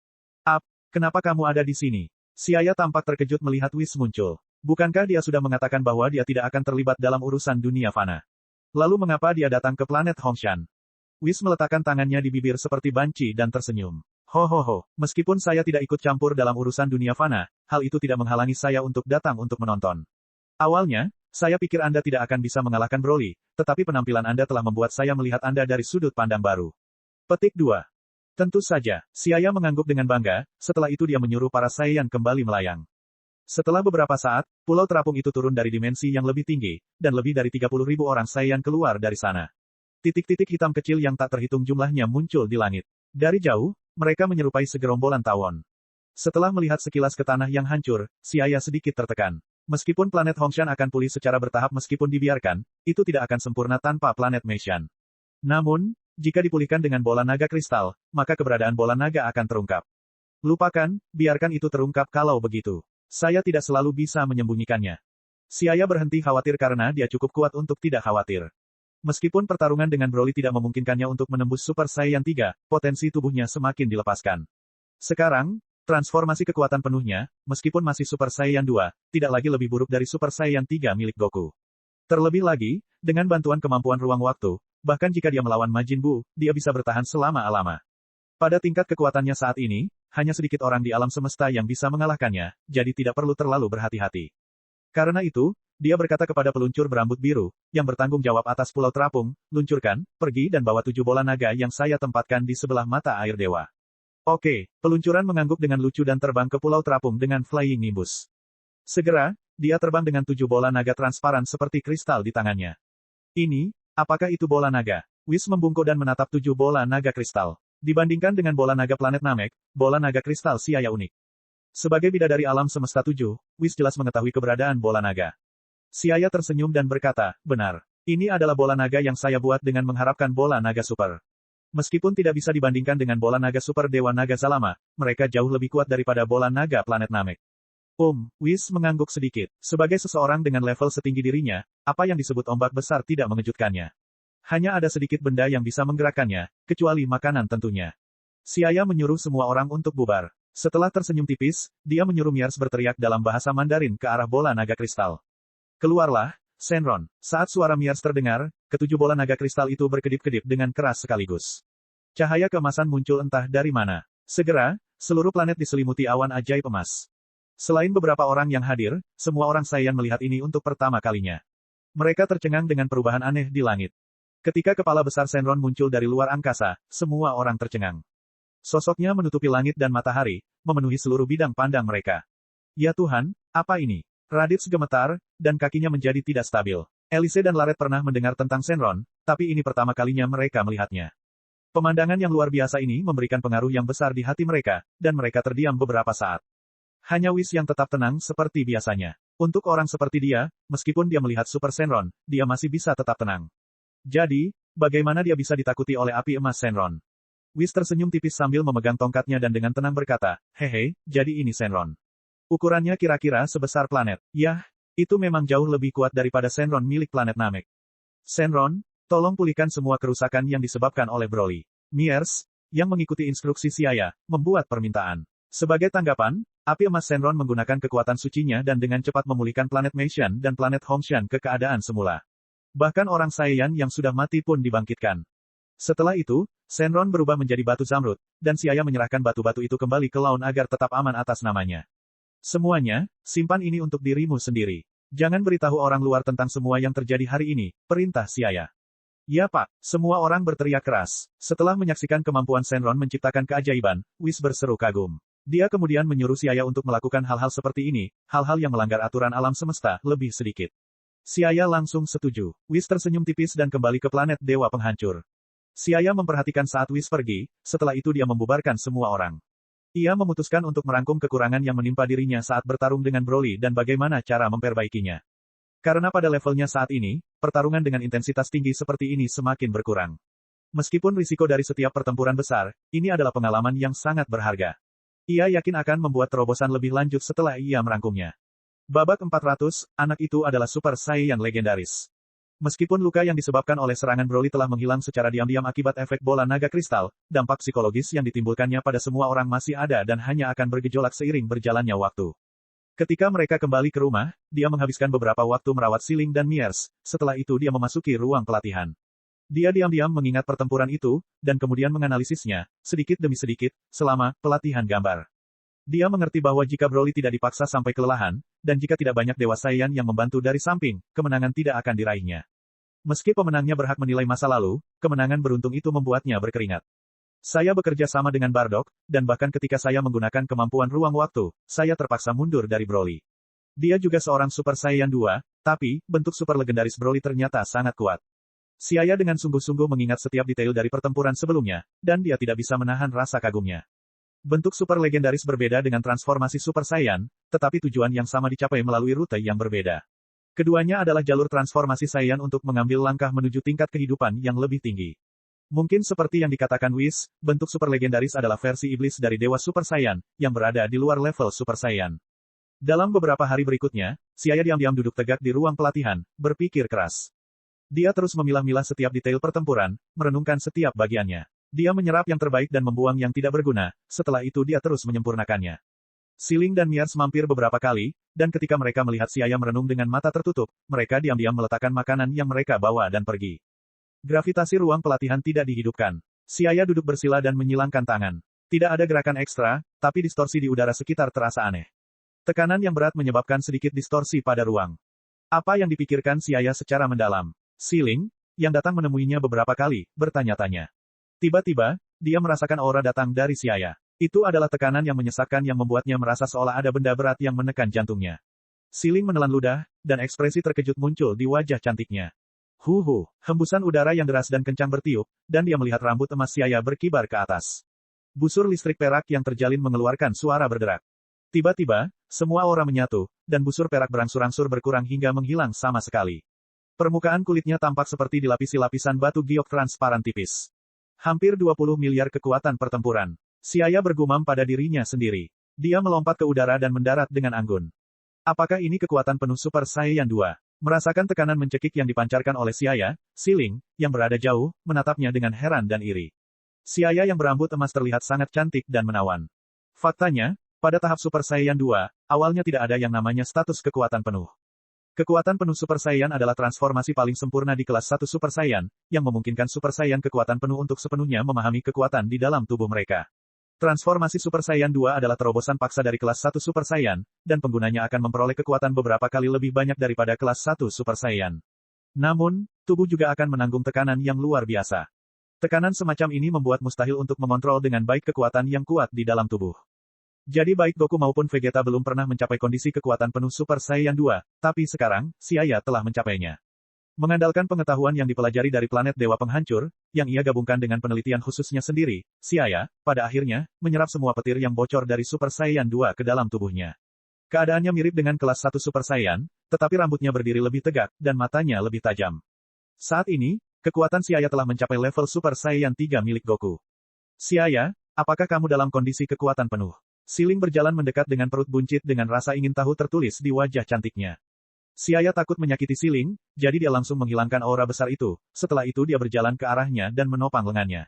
[SPEAKER 1] Kenapa kamu ada di sini? Siaya tampak terkejut melihat Whis muncul. Bukankah dia sudah mengatakan bahwa dia tidak akan terlibat dalam urusan dunia fana? Lalu mengapa dia datang ke planet Hongshan? Whis meletakkan tangannya di bibir seperti banci dan tersenyum. Ho, meskipun saya tidak ikut campur dalam urusan dunia fana, hal itu tidak menghalangi saya untuk datang untuk menonton. Awalnya, saya pikir Anda tidak akan bisa mengalahkan Broly, tetapi penampilan Anda telah membuat saya melihat Anda dari sudut pandang baru. Petik 2. Tentu saja, Siaya mengangguk dengan bangga, setelah itu dia menyuruh para Saiyan kembali melayang. Setelah beberapa saat, pulau terapung itu turun dari dimensi yang lebih tinggi, dan lebih dari 30.000 orang Saiyan keluar dari sana. Titik-titik hitam kecil yang tak terhitung jumlahnya muncul di langit. Dari jauh, mereka menyerupai segerombolan tawon. Setelah melihat sekilas ke tanah yang hancur, Siaya sedikit tertekan. Meskipun planet Hongshan akan pulih secara bertahap meskipun dibiarkan, itu tidak akan sempurna tanpa planet Meishan. Namun, jika dipulihkan dengan bola naga kristal, maka keberadaan bola naga akan terungkap. Lupakan, biarkan itu terungkap kalau begitu. Saya tidak selalu bisa menyembunyikannya. Siaya berhenti khawatir karena dia cukup kuat untuk tidak khawatir. Meskipun pertarungan dengan Broly tidak memungkinkannya untuk menembus Super Saiyan 3, potensi tubuhnya semakin dilepaskan. Sekarang, transformasi kekuatan penuhnya, meskipun masih Super Saiyan 2, tidak lagi lebih buruk dari Super Saiyan 3 milik Goku. Terlebih lagi, dengan bantuan kemampuan ruang waktu, bahkan jika dia melawan Majin Buu, dia bisa bertahan selama-lama. Pada tingkat kekuatannya saat ini, hanya sedikit orang di alam semesta yang bisa mengalahkannya, jadi tidak perlu terlalu berhati-hati. Karena itu, dia berkata kepada peluncur berambut biru, yang bertanggung jawab atas pulau terapung, luncurkan, pergi dan bawa 7 bola naga yang saya tempatkan di sebelah mata air dewa. Oke, peluncuran mengangguk dengan lucu dan terbang ke pulau terapung dengan Flying Nimbus. Segera, dia terbang dengan 7 bola naga transparan seperti kristal di tangannya. Ini, apakah itu bola naga? Whis membungkuk dan menatap 7 bola naga kristal. Dibandingkan dengan bola naga planet Namek, bola naga kristal Siaya unik. Sebagai bidadari alam semesta 7, Whis jelas mengetahui keberadaan bola naga. Siaya tersenyum dan berkata, benar. Ini adalah bola naga yang saya buat dengan mengharapkan bola naga super. Meskipun tidak bisa dibandingkan dengan bola naga super Dewa Naga Zalama, mereka jauh lebih kuat daripada bola naga planet Namek. Whis mengangguk sedikit. Sebagai seseorang dengan level setinggi dirinya, apa yang disebut ombak besar tidak mengejutkannya. Hanya ada sedikit benda yang bisa menggerakkannya, kecuali makanan tentunya. Siaya menyuruh semua orang untuk bubar. Setelah tersenyum tipis, dia menyuruh Miers berteriak dalam bahasa Mandarin ke arah bola naga kristal. Keluarlah, Shenron. Saat suara Miers terdengar, ketujuh bola naga kristal itu berkedip-kedip dengan keras sekaligus. Cahaya keemasan muncul entah dari mana. Segera, seluruh planet diselimuti awan ajaib emas. Selain beberapa orang yang hadir, semua orang Saiyan melihat ini untuk pertama kalinya. Mereka tercengang dengan perubahan aneh di langit. Ketika kepala besar Shenron muncul dari luar angkasa, semua orang tercengang. Sosoknya menutupi langit dan matahari, memenuhi seluruh bidang pandang mereka. Ya Tuhan, apa ini? Raditz gemetar, dan kakinya menjadi tidak stabil. Elise dan Laret pernah mendengar tentang Shenron, tapi ini pertama kalinya mereka melihatnya. Pemandangan yang luar biasa ini memberikan pengaruh yang besar di hati mereka, dan mereka terdiam beberapa saat. Hanya Whis yang tetap tenang seperti biasanya. Untuk orang seperti dia, meskipun dia melihat Super Shenron, dia masih bisa tetap tenang. Jadi, bagaimana dia bisa ditakuti oleh api emas Shenron? Whis tersenyum tipis sambil memegang tongkatnya dan dengan tenang berkata, hehe, jadi ini Shenron. Ukurannya kira-kira sebesar planet. Yah, itu memang jauh lebih kuat daripada Shenron milik planet Namek. Shenron, tolong pulihkan semua kerusakan yang disebabkan oleh Broly. Miers, yang mengikuti instruksi Siaya, membuat permintaan. Sebagai tanggapan, api emas Shenron menggunakan kekuatan sucinya dan dengan cepat memulihkan planet Meishan dan planet Hongshan ke keadaan semula. Bahkan orang Saiyan yang sudah mati pun dibangkitkan. Setelah itu, Shenron berubah menjadi batu zamrud, dan Siaya menyerahkan batu-batu itu kembali ke Laun agar tetap aman atas namanya. Semuanya, simpan ini untuk dirimu sendiri. Jangan beritahu orang luar tentang semua yang terjadi hari ini, perintah Siaya. Ya Pak, semua orang berteriak keras. Setelah menyaksikan kemampuan Shenron menciptakan keajaiban, Whis berseru kagum. Dia kemudian menyuruh Siaya untuk melakukan hal-hal seperti ini, hal-hal yang melanggar aturan alam semesta, lebih sedikit. Siaya langsung setuju. Whis tersenyum tipis dan kembali ke planet Dewa Penghancur. Siaya memperhatikan saat Whis pergi, setelah itu dia membubarkan semua orang. Ia memutuskan untuk merangkum kekurangan yang menimpa dirinya saat bertarung dengan Broly dan bagaimana cara memperbaikinya. Karena pada levelnya saat ini, pertarungan dengan intensitas tinggi seperti ini semakin berkurang. Meskipun risiko dari setiap pertempuran besar, ini adalah pengalaman yang sangat berharga. Ia yakin akan membuat terobosan lebih lanjut setelah ia merangkumnya. Babak 400, anak itu adalah Super Saiyan legendaris. Meskipun luka yang disebabkan oleh serangan Broly telah menghilang secara diam-diam akibat efek bola naga kristal, dampak psikologis yang ditimbulkannya pada semua orang masih ada dan hanya akan bergejolak seiring berjalannya waktu. Ketika mereka kembali ke rumah, dia menghabiskan beberapa waktu merawat Siling dan Miers, setelah itu dia memasuki ruang pelatihan. Dia diam-diam mengingat pertempuran itu, dan kemudian menganalisisnya, sedikit demi sedikit, selama pelatihan gambar. Dia mengerti bahwa jika Broly tidak dipaksa sampai kelelahan, dan jika tidak banyak Dewa Saiyan yang membantu dari samping, kemenangan tidak akan diraihnya. Meski pemenangnya berhak menilai masa lalu, kemenangan beruntung itu membuatnya berkeringat. Saya bekerja sama dengan Bardock, dan bahkan ketika saya menggunakan kemampuan ruang waktu, saya terpaksa mundur dari Broly. Dia juga seorang Super Saiyan 2, tapi, bentuk super legendaris Broly ternyata sangat kuat. Saya dengan sungguh-sungguh mengingat setiap detail dari pertempuran sebelumnya, dan dia tidak bisa menahan rasa kagumnya. Bentuk super legendaris berbeda dengan transformasi Super Saiyan, tetapi tujuan yang sama dicapai melalui rute yang berbeda. Keduanya adalah jalur transformasi Saiyan untuk mengambil langkah menuju tingkat kehidupan yang lebih tinggi. Mungkin seperti yang dikatakan Whis, bentuk super legendaris adalah versi iblis dari Dewa Super Saiyan, yang berada di luar level Super Saiyan. Dalam beberapa hari berikutnya, Xiaya diam-diam duduk tegak di ruang pelatihan, berpikir keras. Dia terus memilah-milah setiap detail pertempuran, merenungkan setiap bagiannya. Dia menyerap yang terbaik dan membuang yang tidak berguna, setelah itu dia terus menyempurnakannya. Siling dan Miers mampir beberapa kali, dan ketika mereka melihat Xiaya merenung dengan mata tertutup, mereka diam-diam meletakkan makanan yang mereka bawa dan pergi. Gravitasi ruang pelatihan tidak dihidupkan. Xiaya duduk bersila dan menyilangkan tangan. Tidak ada gerakan ekstra, tapi distorsi di udara sekitar terasa aneh. Tekanan yang berat menyebabkan sedikit distorsi pada ruang. Apa yang dipikirkan Xiaya secara mendalam? Siling, yang datang menemuinya beberapa kali, bertanya-tanya. Tiba-tiba, dia merasakan aura datang dari Xiaya. Itu adalah tekanan yang menyesakkan yang membuatnya merasa seolah ada benda berat yang menekan jantungnya. Siling menelan ludah, dan ekspresi terkejut muncul di wajah cantiknya. Hembusan udara yang deras dan kencang bertiup, dan dia melihat rambut emas Xiaya berkibar ke atas. Busur listrik perak yang terjalin mengeluarkan suara berderak. Tiba-tiba, semua aura menyatu, dan busur perak berangsur-angsur berkurang hingga menghilang sama sekali. Permukaan kulitnya tampak seperti dilapisi lapisan batu giok transparan tipis. Hampir 20 miliar kekuatan pertempuran. Xiaya bergumam pada dirinya sendiri. Dia melompat ke udara dan mendarat dengan anggun. Apakah ini kekuatan penuh Super Saiyan 2? Merasakan tekanan mencekik yang dipancarkan oleh Xiaya, Siling, yang berada jauh, menatapnya dengan heran dan iri. Xiaya yang berambut emas terlihat sangat cantik dan menawan. Faktanya, pada tahap Super Saiyan 2, awalnya tidak ada yang namanya status kekuatan penuh. Kekuatan penuh Super Saiyan adalah transformasi paling sempurna di kelas 1 Super Saiyan, yang memungkinkan Super Saiyan kekuatan penuh untuk sepenuhnya memahami kekuatan di dalam tubuh mereka. Transformasi Super Saiyan 2 adalah terobosan paksa dari kelas 1 Super Saiyan, dan penggunanya akan memperoleh kekuatan beberapa kali lebih banyak daripada kelas 1 Super Saiyan. Namun, tubuh juga akan menanggung tekanan yang luar biasa. Tekanan semacam ini membuat mustahil untuk mengontrol dengan baik kekuatan yang kuat di dalam tubuh. Jadi baik Goku maupun Vegeta belum pernah mencapai kondisi kekuatan penuh Super Saiyan 2, tapi sekarang, Xiaya telah mencapainya. Mengandalkan pengetahuan yang dipelajari dari planet Dewa Penghancur, yang ia gabungkan dengan penelitian khususnya sendiri, Xiaya, pada akhirnya, menyerap semua petir yang bocor dari Super Saiyan 2 ke dalam tubuhnya. Keadaannya mirip dengan kelas 1 Super Saiyan, tetapi rambutnya berdiri lebih tegak, dan matanya lebih tajam. Saat ini, kekuatan Xiaya telah mencapai level Super Saiyan 3 milik Goku. Xiaya, apakah kamu dalam kondisi kekuatan penuh? Siling berjalan mendekat dengan perut buncit dengan rasa ingin tahu tertulis di wajah cantiknya. Xiaya takut menyakiti Siling, jadi dia langsung menghilangkan aura besar itu, setelah itu dia berjalan ke arahnya dan menopang lengannya.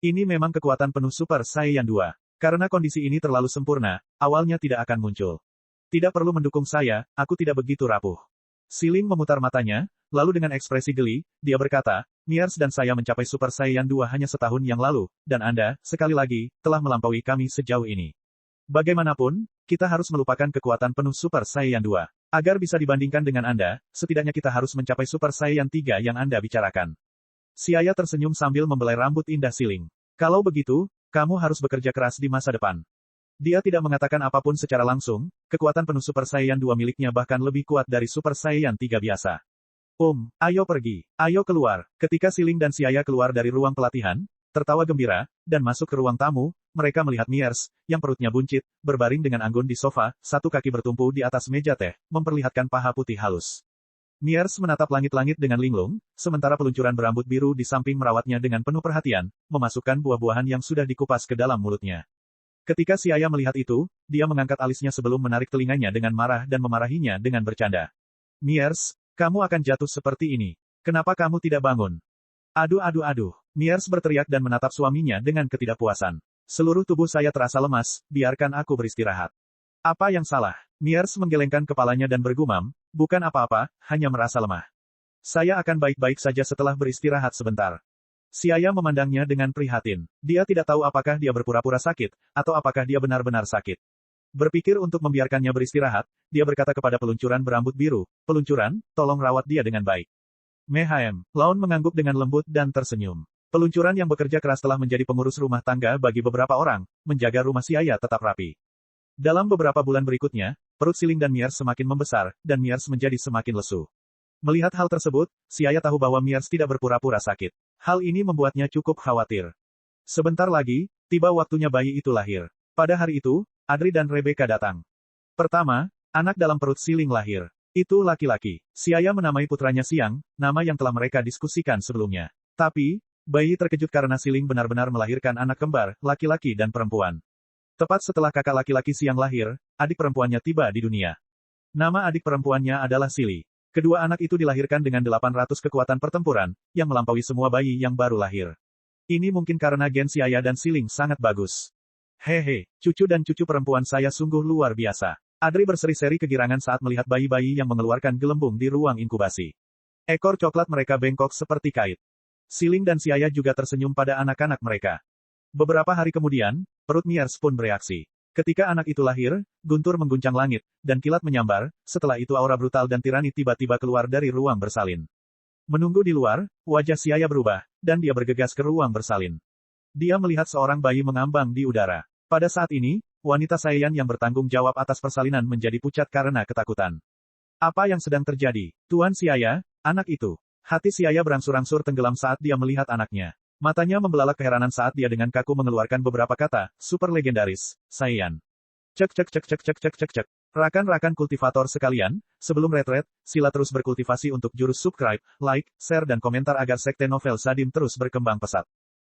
[SPEAKER 1] Ini memang kekuatan penuh Super Saiyan 2. Karena kondisi ini terlalu sempurna, awalnya tidak akan muncul. Tidak perlu mendukung saya, aku tidak begitu rapuh. Siling memutar matanya, lalu dengan ekspresi geli, dia berkata, Miers dan saya mencapai Super Saiyan 2 hanya setahun yang lalu, dan Anda, sekali lagi, telah melampaui kami sejauh ini. Bagaimanapun, kita harus melupakan kekuatan penuh Super Saiyan 2. Agar bisa dibandingkan dengan Anda, setidaknya kita harus mencapai Super Saiyan 3 yang Anda bicarakan. Xiaya tersenyum sambil membelai rambut indah Siling. Kalau begitu, kamu harus bekerja keras di masa depan. Dia tidak mengatakan apapun secara langsung, kekuatan penuh Super Saiyan 2 miliknya bahkan lebih kuat dari Super Saiyan 3 biasa. Ayo pergi, ayo keluar. Ketika Siling dan Xiaya keluar dari ruang pelatihan, tertawa gembira, dan masuk ke ruang tamu, mereka melihat Miers, yang perutnya buncit, berbaring dengan anggun di sofa, satu kaki bertumpu di atas meja teh, memperlihatkan paha putih halus. Miers menatap langit-langit dengan linglung, sementara peluncuran berambut biru di samping merawatnya dengan penuh perhatian, memasukkan buah-buahan yang sudah dikupas ke dalam mulutnya. Ketika Xiaya melihat itu, dia mengangkat alisnya sebelum menarik telinganya dengan marah dan memarahinya dengan bercanda. Miers, kamu akan jatuh seperti ini. Kenapa kamu tidak bangun? Aduh. Miers berteriak dan menatap suaminya dengan ketidakpuasan. Seluruh tubuh saya terasa lemas, biarkan aku beristirahat. Apa yang salah? Miers menggelengkan kepalanya dan bergumam, bukan apa-apa, hanya merasa lemah. Saya akan baik-baik saja setelah beristirahat sebentar. Siaya memandangnya dengan prihatin. Dia tidak tahu apakah dia berpura-pura sakit, atau apakah dia benar-benar sakit. Berpikir untuk membiarkannya beristirahat, dia berkata kepada peluncuran berambut biru, "Peluncuran, tolong rawat dia dengan baik." Mehem, Laun mengangguk dengan lembut dan tersenyum. Peluncuran yang bekerja keras telah menjadi pengurus rumah tangga bagi beberapa orang, menjaga rumah Siaya tetap rapi. Dalam beberapa bulan berikutnya, perut Siling dan Miers semakin membesar, dan Miers menjadi semakin lesu. Melihat hal tersebut, Siaya tahu bahwa Miers tidak berpura-pura sakit. Hal ini membuatnya cukup khawatir. Sebentar lagi, tiba waktunya bayi itu lahir. Pada hari itu, Adri dan Rebecca datang. Pertama, anak dalam perut Siling lahir. Itu laki-laki. Siaya menamai putranya Siang, nama yang telah mereka diskusikan sebelumnya. Tapi, bayi terkejut karena Siling benar-benar melahirkan anak kembar, laki-laki dan perempuan. Tepat setelah kakak laki-laki Siang lahir, adik perempuannya tiba di dunia. Nama adik perempuannya adalah Sili. Kedua anak itu dilahirkan dengan 800 kekuatan pertempuran, yang melampaui semua bayi yang baru lahir. Ini mungkin karena gen Siaya dan Siling sangat bagus. Hehe, cucu dan cucu perempuan saya sungguh luar biasa. Adri berseri-seri kegirangan saat melihat bayi-bayi yang mengeluarkan gelembung di ruang inkubasi. Ekor coklat mereka bengkok seperti kait. Siling dan Siaya juga tersenyum pada anak-anak mereka. Beberapa hari kemudian, perut Miers pun bereaksi. Ketika anak itu lahir, guntur mengguncang langit, dan kilat menyambar, setelah itu aura brutal dan tirani tiba-tiba keluar dari ruang bersalin. Menunggu di luar, wajah Siaya berubah, dan dia bergegas ke ruang bersalin. Dia melihat seorang bayi mengambang di udara. Pada saat ini, wanita Saiyan yang bertanggung jawab atas persalinan menjadi pucat karena ketakutan. Apa yang sedang terjadi? Tuan Siaya, anak itu. Hati Siaya berangsur-angsur tenggelam saat dia melihat anaknya. Matanya membelalak keheranan saat dia dengan kaku mengeluarkan beberapa kata, super legendaris, Saiyan. Cek cek cek cek cek cek cek cek. Rakan-rakan kultivator sekalian, sebelum retret, sila terus berkultivasi untuk jurus subscribe, like, share dan komentar agar sekte novel Sadim terus berkembang pesat.